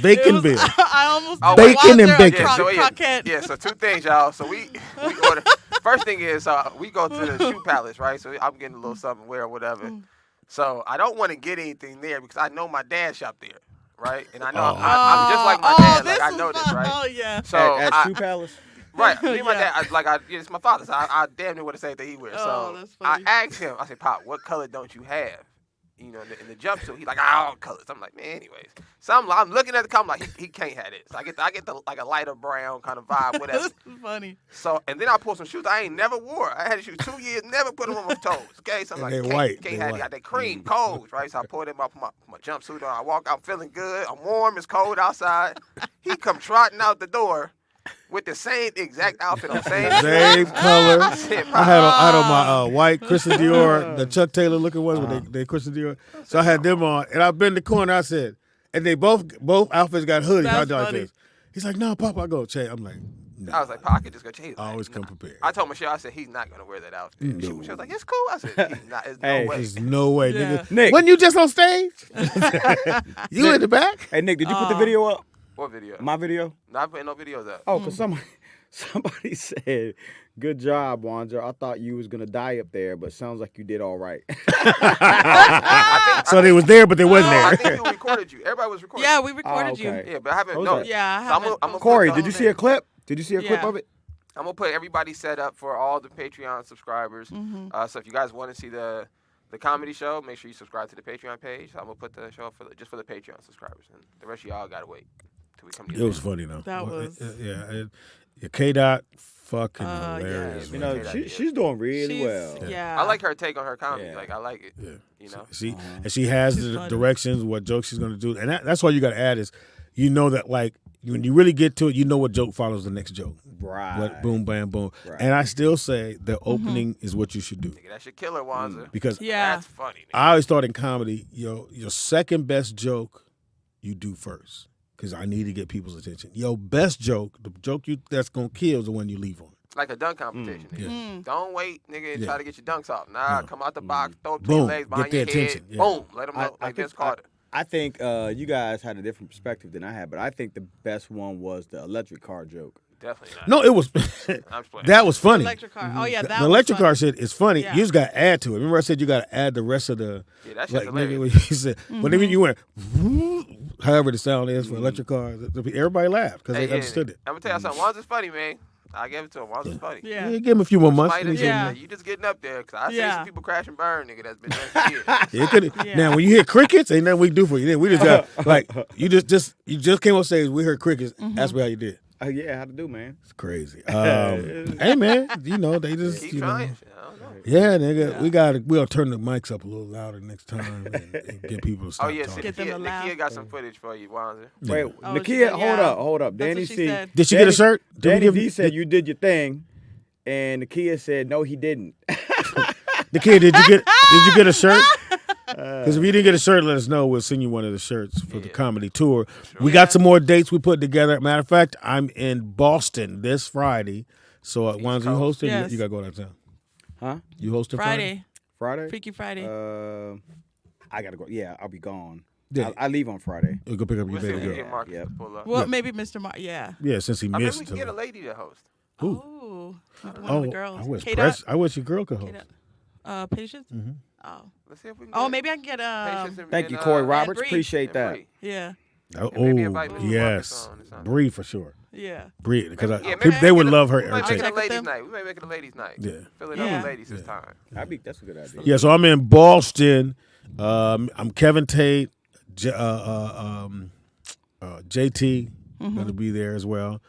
[SPEAKER 2] Baconville.
[SPEAKER 4] I almost
[SPEAKER 5] Oh,
[SPEAKER 4] did
[SPEAKER 5] wait.
[SPEAKER 2] Bacon and
[SPEAKER 4] Wanzer
[SPEAKER 2] bacon.
[SPEAKER 5] Yeah, so
[SPEAKER 4] croquette.
[SPEAKER 5] yeah, so 2 things, y'all. So we order. First thing is we go to the Shoe Palace, right? So I'm getting a little something wear or whatever. So I don't want to get anything there because I know my dad shopped there, right? And I know I'm just like my dad. Like I know this, right?
[SPEAKER 4] Oh yeah.
[SPEAKER 5] So
[SPEAKER 3] at Shoe Palace.
[SPEAKER 5] right, me and my
[SPEAKER 4] Yeah.
[SPEAKER 5] dad, it's my father. So I damn near wear the same thing he wears.
[SPEAKER 4] Oh,
[SPEAKER 5] So
[SPEAKER 4] that's
[SPEAKER 5] I
[SPEAKER 4] funny.
[SPEAKER 5] asked him. I said, "Pop, what color don't you have?" You know, in the jumpsuit. He's like, all colors. I'm like, man, anyways. So I'm looking at the car. I'm like, he can't have it. So I get the like a lighter brown kind of vibe, whatever.
[SPEAKER 4] This is funny.
[SPEAKER 5] So and then I pulled some shoes I ain't never wore. I had shoes 2 years, never put them on my toes. Okay, so I'm
[SPEAKER 2] And
[SPEAKER 5] like,
[SPEAKER 2] they white.
[SPEAKER 5] can't
[SPEAKER 2] They
[SPEAKER 5] have
[SPEAKER 2] white.
[SPEAKER 5] it. Got that cream, cold, right? So I pulled them up, put my jumpsuit on. I walk out feeling good. I'm warm. It's cold outside. He come trotting out the door with the same exact outfit on,
[SPEAKER 2] Same color.
[SPEAKER 5] I said,
[SPEAKER 2] I had on my white Christian Dior, the Chuck Taylor looking ones with they Christian Dior. So I had them on, and I've been in the corner. I said, and they both outfits got hoodies.
[SPEAKER 4] That's
[SPEAKER 2] I did like
[SPEAKER 4] funny.
[SPEAKER 2] this. He's like, no, Papa, I go change. I'm like, no.
[SPEAKER 5] I was like, Pop, I could just go change.
[SPEAKER 2] I always come prepared.
[SPEAKER 5] I told Michelle, I said, he's not going to wear that outfit.
[SPEAKER 2] No.
[SPEAKER 5] She was like, it's cool. I said, he's not. There's
[SPEAKER 3] Hey,
[SPEAKER 5] no way.
[SPEAKER 2] There's no way,
[SPEAKER 4] Yeah.
[SPEAKER 2] nigga.
[SPEAKER 3] Nick.
[SPEAKER 2] Wasn't you just on stage? You in the back?
[SPEAKER 3] Hey Nick, did you put the video up?
[SPEAKER 5] What video?
[SPEAKER 3] My video?
[SPEAKER 5] Not putting no videos up.
[SPEAKER 3] Oh, because somebody said, "Good job, Wanzer. I thought you was gonna die up there, but sounds like you did all right."
[SPEAKER 2] So they was there, but they wasn't
[SPEAKER 5] No, I
[SPEAKER 2] there.
[SPEAKER 5] think we recorded you. Everybody was recording.
[SPEAKER 4] Yeah, we recorded
[SPEAKER 3] okay.
[SPEAKER 4] you.
[SPEAKER 5] Yeah, but I haven't.
[SPEAKER 3] What
[SPEAKER 5] No,
[SPEAKER 3] was that?
[SPEAKER 4] Yeah, I
[SPEAKER 5] So I'm
[SPEAKER 4] haven't.
[SPEAKER 5] gonna
[SPEAKER 3] Corey,
[SPEAKER 5] put
[SPEAKER 3] did you see a clip? Did you see a clip
[SPEAKER 4] Yeah.
[SPEAKER 3] of it?
[SPEAKER 5] I'm gonna put everybody set up for all the Patreon subscribers. So if you guys want to see the comedy show, make sure you subscribe to the Patreon page. I'm gonna put the show up just for the Patreon subscribers, and the rest of y'all gotta wait till we come to
[SPEAKER 2] It was funny though.
[SPEAKER 4] That was-
[SPEAKER 2] K Dot fucking
[SPEAKER 4] Yeah.
[SPEAKER 2] hilarious.
[SPEAKER 3] You
[SPEAKER 2] man.
[SPEAKER 3] know, she's doing really
[SPEAKER 4] She's-
[SPEAKER 3] well.
[SPEAKER 4] Yeah.
[SPEAKER 5] I like her take on her comedy.
[SPEAKER 3] Yeah.
[SPEAKER 5] Like I like it.
[SPEAKER 2] Yeah.
[SPEAKER 5] You know.
[SPEAKER 2] And she has
[SPEAKER 4] She's
[SPEAKER 2] the
[SPEAKER 4] funny.
[SPEAKER 2] directions, what jokes she's gonna do, and that's why you got to add is, you know that like when you really get to it, you know what joke follows the next joke.
[SPEAKER 3] Right.
[SPEAKER 2] What boom bam boom.
[SPEAKER 3] Right.
[SPEAKER 2] And I still say the opening is what you should do
[SPEAKER 5] Nigga, that shit killer, Wanzer.
[SPEAKER 2] because
[SPEAKER 4] Yeah.
[SPEAKER 5] That's funny. Nigga.
[SPEAKER 2] I always thought in comedy, your second best joke, you do first because I need to get people's attention. Your best joke, the joke that's gonna kill, is the one you leave on.
[SPEAKER 5] Like a dunk competition. Nigga.
[SPEAKER 2] Yeah.
[SPEAKER 5] Don't wait, nigga, and
[SPEAKER 2] Yeah.
[SPEAKER 5] try to get your dunks off. Nah,
[SPEAKER 2] No.
[SPEAKER 5] come out the box, throw it between
[SPEAKER 2] Boom.
[SPEAKER 5] your legs behind
[SPEAKER 2] Get their
[SPEAKER 5] your head.
[SPEAKER 2] attention. Yeah.
[SPEAKER 5] Boom. Let them know.
[SPEAKER 3] I
[SPEAKER 5] Like
[SPEAKER 3] think
[SPEAKER 5] Vince Carter.
[SPEAKER 3] I think you guys had a different perspective than I had, but I think the best one was the electric car joke.
[SPEAKER 5] Definitely not.
[SPEAKER 2] No, it was
[SPEAKER 5] I'm just playing.
[SPEAKER 2] that was funny.
[SPEAKER 4] Electric car. Oh yeah, that
[SPEAKER 2] The electric
[SPEAKER 4] was
[SPEAKER 2] car
[SPEAKER 4] funny.
[SPEAKER 2] shit is funny.
[SPEAKER 4] Yeah.
[SPEAKER 2] You just got to add to it. Remember I said you got to add the rest of the.
[SPEAKER 5] Yeah, that shit's
[SPEAKER 2] Like nigga,
[SPEAKER 5] hilarious.
[SPEAKER 2] when he said, but then you went, however the sound is for electric cars, everybody laughed because they understood it.
[SPEAKER 5] I'm gonna tell you something. Wanzer's funny, man. I gave it to him. Wanzer's funny.
[SPEAKER 4] Yeah.
[SPEAKER 2] Yeah, give him a few more months.
[SPEAKER 5] Might have-
[SPEAKER 4] Yeah.
[SPEAKER 5] You just getting up there, cause I see
[SPEAKER 4] Yeah.
[SPEAKER 5] some people crash and burn, nigga. That's been doing for years.
[SPEAKER 2] Yeah, it could.
[SPEAKER 4] Yeah.
[SPEAKER 2] Now, when you hear crickets, ain't nothing we can do for you. Then we just got like you just came on stage. We heard crickets. Ask me how you did.
[SPEAKER 3] Yeah, how to do, man?
[SPEAKER 2] It's crazy. Hey man, you know they just
[SPEAKER 5] Keep
[SPEAKER 2] you know.
[SPEAKER 5] trying. Shit, I don't know.
[SPEAKER 2] Yeah, nigga, we'll turn the mics up a little louder next time and get people to stop
[SPEAKER 5] Oh yeah,
[SPEAKER 2] talking.
[SPEAKER 4] Get them to laugh.
[SPEAKER 5] Nakia got some footage for you, Wanzer.
[SPEAKER 3] Wait,
[SPEAKER 4] Oh, she
[SPEAKER 3] Nakia,
[SPEAKER 4] did,
[SPEAKER 3] hold
[SPEAKER 4] yeah.
[SPEAKER 3] up.
[SPEAKER 4] That's
[SPEAKER 3] Danny
[SPEAKER 4] what she
[SPEAKER 3] C.
[SPEAKER 4] said.
[SPEAKER 2] Did she get a shirt? Did we
[SPEAKER 3] Danny
[SPEAKER 2] give-
[SPEAKER 3] D said you did your thing, and Nakia said no, he didn't.
[SPEAKER 2] The kid, did you get a shirt? Because if you didn't get a shirt, let us know. We'll send you one of the shirts for the comedy tour. We got some more dates we put together. Matter of fact, I'm in Boston this Friday. So, Wanzer, you hosting?
[SPEAKER 4] Yes.
[SPEAKER 2] You got to go downtown.
[SPEAKER 3] Huh?
[SPEAKER 2] You hosting Friday?
[SPEAKER 3] Friday?
[SPEAKER 4] Freaky Friday.
[SPEAKER 3] I gotta go. Yeah, I'll be gone.
[SPEAKER 2] Yeah.
[SPEAKER 3] I leave on Friday.
[SPEAKER 2] You go pick up your
[SPEAKER 5] We'll see if
[SPEAKER 2] baby
[SPEAKER 5] we
[SPEAKER 2] girl.
[SPEAKER 5] get Marcus
[SPEAKER 3] Yep.
[SPEAKER 5] to pull up.
[SPEAKER 4] well, maybe Mr. Yeah.
[SPEAKER 2] Yeah, since he
[SPEAKER 5] I mean,
[SPEAKER 2] missed.
[SPEAKER 5] we can get a lady to host.
[SPEAKER 2] Who?
[SPEAKER 4] Oh, one
[SPEAKER 2] Oh,
[SPEAKER 4] of the girls.
[SPEAKER 2] I wish
[SPEAKER 4] K-Dot?
[SPEAKER 2] I wish your girl could host.
[SPEAKER 4] Patience?
[SPEAKER 2] Mm-hmm.
[SPEAKER 4] Oh.
[SPEAKER 5] Let's see if we can
[SPEAKER 4] Oh,
[SPEAKER 5] get
[SPEAKER 4] maybe I can get
[SPEAKER 5] Patience and-
[SPEAKER 3] Thank
[SPEAKER 5] and,
[SPEAKER 3] you, Corey Roberts.
[SPEAKER 4] Bree.
[SPEAKER 3] Appreciate
[SPEAKER 5] and
[SPEAKER 3] that.
[SPEAKER 5] Bree.
[SPEAKER 4] Yeah.
[SPEAKER 2] Oh,
[SPEAKER 5] And maybe invite Mr.
[SPEAKER 2] yes.
[SPEAKER 5] Marcus on or something.
[SPEAKER 2] Bree for sure.
[SPEAKER 4] Yeah.
[SPEAKER 2] Bree, because
[SPEAKER 5] Yeah,
[SPEAKER 2] people, they would love her.
[SPEAKER 5] We might
[SPEAKER 2] her
[SPEAKER 5] make it a
[SPEAKER 2] take.
[SPEAKER 5] ladies'
[SPEAKER 4] them.
[SPEAKER 5] night. We might make it a ladies' night.
[SPEAKER 2] Yeah.
[SPEAKER 5] Fill it
[SPEAKER 4] Yeah.
[SPEAKER 5] up with ladies this time.
[SPEAKER 3] That's a good idea.
[SPEAKER 2] Yeah, so I'm in Boston. I'm Kevin Tate, JT
[SPEAKER 4] Mm-hmm.
[SPEAKER 2] going to be there as well.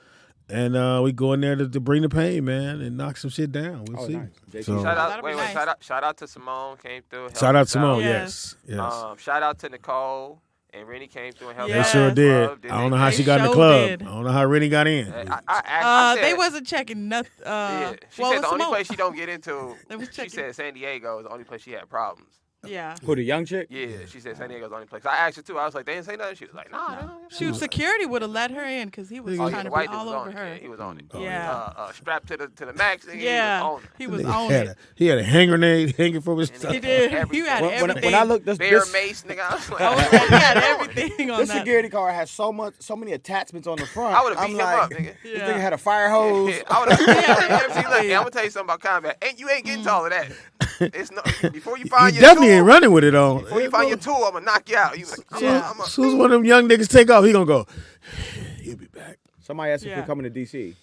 [SPEAKER 2] And we go in there to bring the pain, man, and knock some shit down. We'll see.
[SPEAKER 3] Nice. JC,
[SPEAKER 2] So,
[SPEAKER 4] that'll be nice.
[SPEAKER 5] Shout out to Simone, came through. helped
[SPEAKER 2] shout out
[SPEAKER 5] us
[SPEAKER 2] Simone,
[SPEAKER 4] Yes.
[SPEAKER 2] yes.
[SPEAKER 5] Shout out to Nicole and Rennie came through and helped
[SPEAKER 2] They
[SPEAKER 5] us.
[SPEAKER 2] sure
[SPEAKER 4] Yes.
[SPEAKER 2] did.
[SPEAKER 5] Did
[SPEAKER 2] I don't
[SPEAKER 5] they-
[SPEAKER 2] know how
[SPEAKER 5] they
[SPEAKER 2] she got in the
[SPEAKER 4] sure
[SPEAKER 2] club.
[SPEAKER 4] did.
[SPEAKER 2] I don't know how Rennie got in.
[SPEAKER 5] I said,
[SPEAKER 4] They wasn't checking nothing.
[SPEAKER 5] yeah. She
[SPEAKER 4] well,
[SPEAKER 5] said the only
[SPEAKER 4] Simone-
[SPEAKER 5] place she don't get into.
[SPEAKER 4] They was
[SPEAKER 5] She
[SPEAKER 4] checking.
[SPEAKER 5] said San Diego is the only place she had problems.
[SPEAKER 4] Yeah.
[SPEAKER 3] Who, the young chick?
[SPEAKER 5] Yeah, she said San Diego's the only place. I asked her too. I was like, they didn't say nothing. She was like, nah.
[SPEAKER 4] Shoot, security would have let her in because he was
[SPEAKER 5] Oh, yeah,
[SPEAKER 4] trying
[SPEAKER 5] the
[SPEAKER 4] to be
[SPEAKER 5] white dude
[SPEAKER 4] all
[SPEAKER 5] was
[SPEAKER 4] over
[SPEAKER 5] on
[SPEAKER 4] her.
[SPEAKER 5] it. Yeah, he was on it.
[SPEAKER 4] Yeah.
[SPEAKER 5] Strapped to the max. Nigga,
[SPEAKER 4] Yeah.
[SPEAKER 5] He was on it.
[SPEAKER 4] He was on
[SPEAKER 2] had
[SPEAKER 4] it.
[SPEAKER 2] he had a hand grenade hanging from his
[SPEAKER 5] And
[SPEAKER 2] stuff.
[SPEAKER 4] He did.
[SPEAKER 5] Everything.
[SPEAKER 4] You had
[SPEAKER 3] When
[SPEAKER 4] everything.
[SPEAKER 3] I looked this
[SPEAKER 5] Bear
[SPEAKER 3] this,
[SPEAKER 5] mace, nigga. I was like,
[SPEAKER 4] Oh, yeah, he had everything on
[SPEAKER 3] this
[SPEAKER 4] that.
[SPEAKER 3] security car has so many attachments on the front.
[SPEAKER 5] I would've
[SPEAKER 3] I'm
[SPEAKER 5] beat him
[SPEAKER 3] like,
[SPEAKER 5] up, nigga.
[SPEAKER 3] This
[SPEAKER 4] Yeah.
[SPEAKER 3] nigga had a fire hose.
[SPEAKER 5] Yeah, I would have.
[SPEAKER 4] Yeah.
[SPEAKER 5] See, look, I'm gonna tell you something about combat. And you ain't getting to all of that. It's no before you
[SPEAKER 2] He
[SPEAKER 5] find your
[SPEAKER 2] definitely
[SPEAKER 5] tool.
[SPEAKER 2] ain't running with it on.
[SPEAKER 5] Before you find your tool, I'm gonna knock you out. You like,
[SPEAKER 4] Yeah.
[SPEAKER 5] I'm a,
[SPEAKER 2] As soon as one of them young niggas take off, he gonna go, he'll be back.
[SPEAKER 3] Somebody asked if
[SPEAKER 4] Yeah.
[SPEAKER 3] we're coming to DC.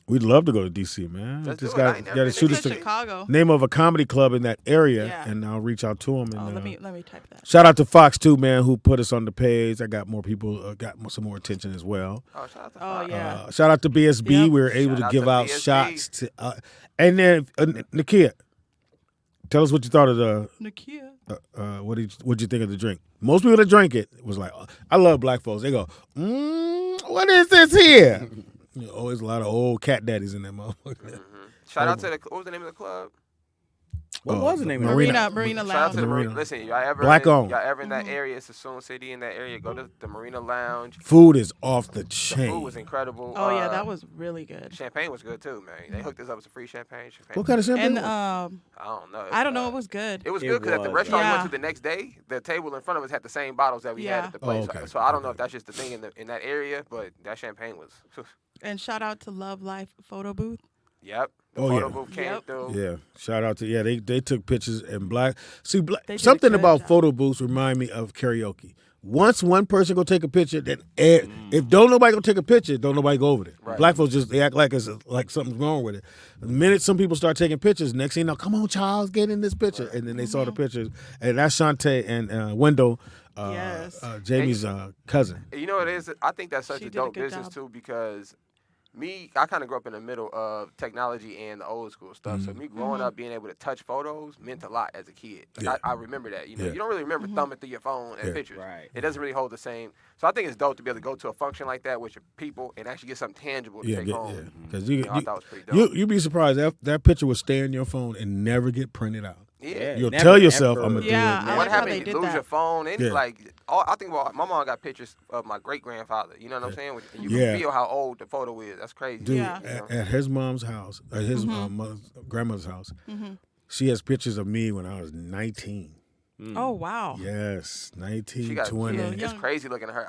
[SPEAKER 2] We'd love to go to DC, man.
[SPEAKER 5] Let's
[SPEAKER 2] Just
[SPEAKER 5] do it. I
[SPEAKER 2] got
[SPEAKER 5] ain't
[SPEAKER 2] to
[SPEAKER 5] never
[SPEAKER 2] shoot
[SPEAKER 5] been
[SPEAKER 2] us
[SPEAKER 5] to
[SPEAKER 2] the
[SPEAKER 4] Chicago.
[SPEAKER 2] name of a comedy club in that area,
[SPEAKER 4] Yeah.
[SPEAKER 2] and I'll reach out to them. And,
[SPEAKER 4] Oh, let me type that.
[SPEAKER 2] shout out to Fox too, man, who put us on the page. I got more people, got some more attention as well.
[SPEAKER 5] oh, shout out to
[SPEAKER 4] Oh
[SPEAKER 5] Fox.
[SPEAKER 4] yeah.
[SPEAKER 2] Shout out to BSB.
[SPEAKER 4] Yep.
[SPEAKER 2] We were able
[SPEAKER 5] Shout
[SPEAKER 2] to
[SPEAKER 5] out
[SPEAKER 2] give
[SPEAKER 5] to
[SPEAKER 2] out
[SPEAKER 5] BSB.
[SPEAKER 2] shots to, and then Nakia, tell us what you thought of the.
[SPEAKER 4] Nakia.
[SPEAKER 2] What'd you think of the drink? Most people that drank it was like, I love black folks. They go, what is this here? Always a lot of old cat daddies in that motherfucker.
[SPEAKER 5] Shout out to what was the name of the club?
[SPEAKER 3] What was the name of it?
[SPEAKER 2] Marina.
[SPEAKER 4] Marina
[SPEAKER 5] Shout out to the
[SPEAKER 2] Marina.
[SPEAKER 5] Marina. Listen, y'all ever
[SPEAKER 2] Black owned.
[SPEAKER 5] y'all ever in that area? It's a Sassoon City in that area. Go to the Marina Lounge.
[SPEAKER 2] Food is off the
[SPEAKER 5] The
[SPEAKER 2] chain.
[SPEAKER 5] food was incredible.
[SPEAKER 4] Oh yeah, that was really good.
[SPEAKER 5] Champagne was good too, man. They hooked us up with some free champagne.
[SPEAKER 2] What kind of champagne?
[SPEAKER 4] And
[SPEAKER 5] I don't know.
[SPEAKER 4] I don't know, it was good.
[SPEAKER 5] It was
[SPEAKER 3] It
[SPEAKER 5] good because at the
[SPEAKER 3] was,
[SPEAKER 5] restaurant we
[SPEAKER 4] yeah.
[SPEAKER 5] went to the next day, the table in front of us had the same bottles that we had
[SPEAKER 4] Yeah.
[SPEAKER 5] at the place.
[SPEAKER 2] okay.
[SPEAKER 5] So I don't know if that's just the thing in that area, but that champagne was.
[SPEAKER 4] And shout out to Love Life Photo Booth.
[SPEAKER 5] Yep. The
[SPEAKER 2] Oh,
[SPEAKER 5] photo
[SPEAKER 2] yeah.
[SPEAKER 5] booth came
[SPEAKER 4] Yep.
[SPEAKER 5] through.
[SPEAKER 2] Yeah, shout out to they took pictures in black. See,
[SPEAKER 4] They did a
[SPEAKER 2] something
[SPEAKER 4] good
[SPEAKER 2] about
[SPEAKER 4] job.
[SPEAKER 2] photo booths remind me of karaoke. Once one person go take a picture, then if don't nobody go take a picture, don't nobody go over there.
[SPEAKER 5] Right.
[SPEAKER 2] Black folks just they act like it's like something's wrong with it. The minute some people start taking pictures, next thing you know, come on, Charles, get in this picture, and then they saw the pictures, and that's Shantae and Wendell,
[SPEAKER 4] Yes.
[SPEAKER 2] Jamie's cousin.
[SPEAKER 5] You know what it is? I think that's such
[SPEAKER 4] She
[SPEAKER 5] a
[SPEAKER 4] did a
[SPEAKER 5] dope
[SPEAKER 4] good
[SPEAKER 5] business
[SPEAKER 4] job.
[SPEAKER 5] too because I kind of grew up in the middle of technology and the old school stuff. So me growing up being able to touch photos meant a lot as a kid. Like,
[SPEAKER 2] Yeah.
[SPEAKER 5] I remember that. You know,
[SPEAKER 2] Yeah.
[SPEAKER 5] you don't really remember thumbing through your phone and
[SPEAKER 2] Yeah.
[SPEAKER 5] pictures.
[SPEAKER 3] Right.
[SPEAKER 5] It doesn't really hold the same. So I think it's dope to be able to go to a function like that with your people and actually get something tangible to take home.
[SPEAKER 2] Because
[SPEAKER 5] You know, I thought it was pretty dope.
[SPEAKER 2] you'd be surprised that picture would stay in your phone and never get printed out.
[SPEAKER 5] Yeah.
[SPEAKER 2] You'll
[SPEAKER 3] never,
[SPEAKER 2] tell yourself,
[SPEAKER 3] ever.
[SPEAKER 2] I'm gonna
[SPEAKER 4] Yeah,
[SPEAKER 2] do it.
[SPEAKER 4] I
[SPEAKER 5] What
[SPEAKER 4] like how
[SPEAKER 5] happened?
[SPEAKER 4] they
[SPEAKER 5] You
[SPEAKER 4] did
[SPEAKER 5] lose
[SPEAKER 4] that.
[SPEAKER 5] your phone, and
[SPEAKER 2] Yeah.
[SPEAKER 5] I think about my mom got pictures of my great grandfather. You know what I'm saying? And you
[SPEAKER 2] Yeah.
[SPEAKER 5] can feel how old the photo is. That's crazy.
[SPEAKER 2] Dude,
[SPEAKER 4] Yeah.
[SPEAKER 2] at his mom's house, at his grandmother's house, she has pictures of me when I was 19.
[SPEAKER 4] Oh wow.
[SPEAKER 2] Yes, 19,
[SPEAKER 5] She got
[SPEAKER 2] 20.
[SPEAKER 4] Yeah.
[SPEAKER 5] It's
[SPEAKER 4] Young.
[SPEAKER 5] crazy looking at her.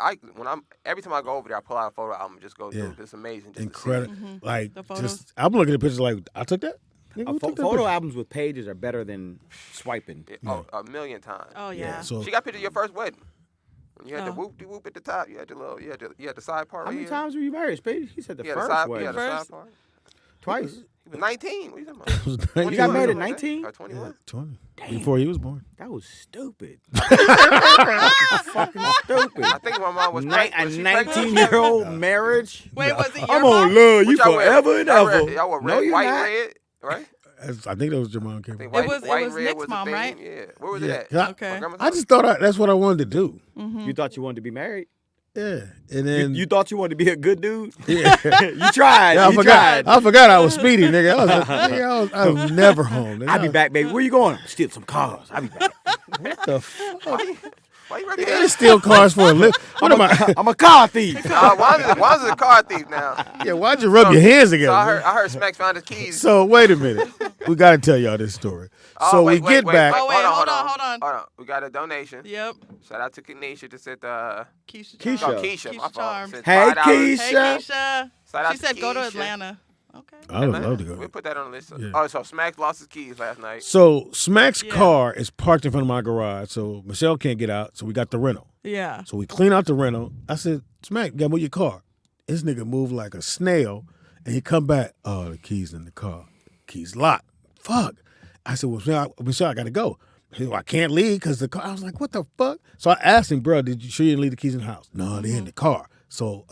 [SPEAKER 5] Every time I go over there, I pull out a photo album and just go through.
[SPEAKER 2] Yeah.
[SPEAKER 5] It's amazing. Just
[SPEAKER 2] Incredible. Like,
[SPEAKER 4] The photos.
[SPEAKER 2] just, I'm looking at pictures like, I took that? Nigga, who took that
[SPEAKER 3] Photo
[SPEAKER 2] picture?
[SPEAKER 3] albums with pages are better than swiping.
[SPEAKER 5] To see it. Oh, a million times.
[SPEAKER 4] Oh yeah.
[SPEAKER 2] So,
[SPEAKER 5] She got pictures of your first wedding. When you had the
[SPEAKER 4] Oh.
[SPEAKER 5] whoop de whoop at the top. You had the little. You had the side part.
[SPEAKER 3] How
[SPEAKER 5] right
[SPEAKER 3] many
[SPEAKER 5] here.
[SPEAKER 3] times were you married, Speedy? He said the
[SPEAKER 5] You had the
[SPEAKER 3] first
[SPEAKER 5] side.
[SPEAKER 3] way.
[SPEAKER 5] You had the side
[SPEAKER 4] First.
[SPEAKER 5] part.
[SPEAKER 3] Twice.
[SPEAKER 5] He was 19. What are you talking
[SPEAKER 2] I
[SPEAKER 5] about?
[SPEAKER 2] was
[SPEAKER 5] 21,
[SPEAKER 3] You got married at
[SPEAKER 5] wasn't it?
[SPEAKER 3] 19?
[SPEAKER 5] Or 21.
[SPEAKER 2] 20. Before he was born.
[SPEAKER 3] That was stupid. Fucking stupid.
[SPEAKER 5] I think my mom was
[SPEAKER 3] A
[SPEAKER 5] pregnant. Was she pregnant?
[SPEAKER 3] 19-year-old marriage.
[SPEAKER 4] Wait, was it your
[SPEAKER 3] I'm
[SPEAKER 4] mom?
[SPEAKER 3] gonna love you
[SPEAKER 5] What y'all wear?
[SPEAKER 3] forever and
[SPEAKER 5] Y'all wear-
[SPEAKER 3] ever.
[SPEAKER 5] Y'all were
[SPEAKER 3] No,
[SPEAKER 5] red,
[SPEAKER 3] you're
[SPEAKER 5] white,
[SPEAKER 3] not.
[SPEAKER 5] red, right?
[SPEAKER 2] I think that was Jamal
[SPEAKER 5] I
[SPEAKER 2] Cameron.
[SPEAKER 5] think white,
[SPEAKER 4] was- it
[SPEAKER 5] white
[SPEAKER 4] was
[SPEAKER 5] and red
[SPEAKER 4] Nick's
[SPEAKER 5] was the
[SPEAKER 4] mom,
[SPEAKER 5] thing.
[SPEAKER 4] right?
[SPEAKER 5] Yeah. Where was
[SPEAKER 2] Yeah,
[SPEAKER 5] it
[SPEAKER 2] 'cause
[SPEAKER 5] at?
[SPEAKER 4] Okay.
[SPEAKER 5] My grandma's
[SPEAKER 2] I
[SPEAKER 5] house?
[SPEAKER 2] just thought that's what I wanted to do.
[SPEAKER 3] You thought you wanted to be married?
[SPEAKER 2] Yeah. And then.
[SPEAKER 3] You thought you wanted to be a good dude?
[SPEAKER 2] yeah.
[SPEAKER 3] You tried.
[SPEAKER 2] Yeah, I
[SPEAKER 3] you
[SPEAKER 2] forgot.
[SPEAKER 3] tried.
[SPEAKER 2] I forgot I was Speedy, nigga. I was never home. Nigga.
[SPEAKER 3] I'll be back, baby. Where you going? Steal some cars. I'll be back.
[SPEAKER 2] What the fuck?
[SPEAKER 5] Why you rubbing
[SPEAKER 2] Yeah,
[SPEAKER 5] your
[SPEAKER 2] steal cars for a living. What am I?
[SPEAKER 3] I'm a car thief.
[SPEAKER 5] Wanzer's a car thief now.
[SPEAKER 2] Yeah, why'd you rub your hands together?
[SPEAKER 5] So
[SPEAKER 2] man?
[SPEAKER 5] I heard Smacks found his keys.
[SPEAKER 2] So wait a minute. We got to tell y'all this story. So
[SPEAKER 5] wait,
[SPEAKER 2] we get
[SPEAKER 5] wait,
[SPEAKER 2] back.
[SPEAKER 4] Oh, wait, hold on.
[SPEAKER 5] Hold on. We got a donation.
[SPEAKER 4] Yep.
[SPEAKER 5] Shout out to Kenesha to send
[SPEAKER 4] Keisha.
[SPEAKER 3] Keisha.
[SPEAKER 4] Charm.
[SPEAKER 5] Keisha, my
[SPEAKER 4] Keisha
[SPEAKER 5] fault.
[SPEAKER 4] Charms.
[SPEAKER 5] Sent
[SPEAKER 3] Hey,
[SPEAKER 5] $5.
[SPEAKER 3] Keisha.
[SPEAKER 4] Hey Keisha.
[SPEAKER 5] Shout out
[SPEAKER 4] She
[SPEAKER 5] to
[SPEAKER 4] said go to
[SPEAKER 5] Keisha.
[SPEAKER 4] Atlanta. Okay.
[SPEAKER 2] I would love to
[SPEAKER 5] We'll
[SPEAKER 2] go.
[SPEAKER 5] put that on the list.
[SPEAKER 2] Yeah.
[SPEAKER 5] Oh, so Smacks lost his keys last night.
[SPEAKER 2] So Smack's
[SPEAKER 4] Yeah.
[SPEAKER 2] car is parked in front of my garage. So Michelle can't get out. So we got the rental.
[SPEAKER 4] Yeah.
[SPEAKER 2] So we clean out the rental. I said, Smack, you gotta move your car. This nigga moved like a snail, and he come back. Oh, the keys in the car. Keys locked. Fuck. I said, well, Michelle, I gotta go. He said, well, I can't leave because the car. I was like, what the fuck? So I asked him, bro, did you sure you didn't leave the keys in the house? No, they're in the car. So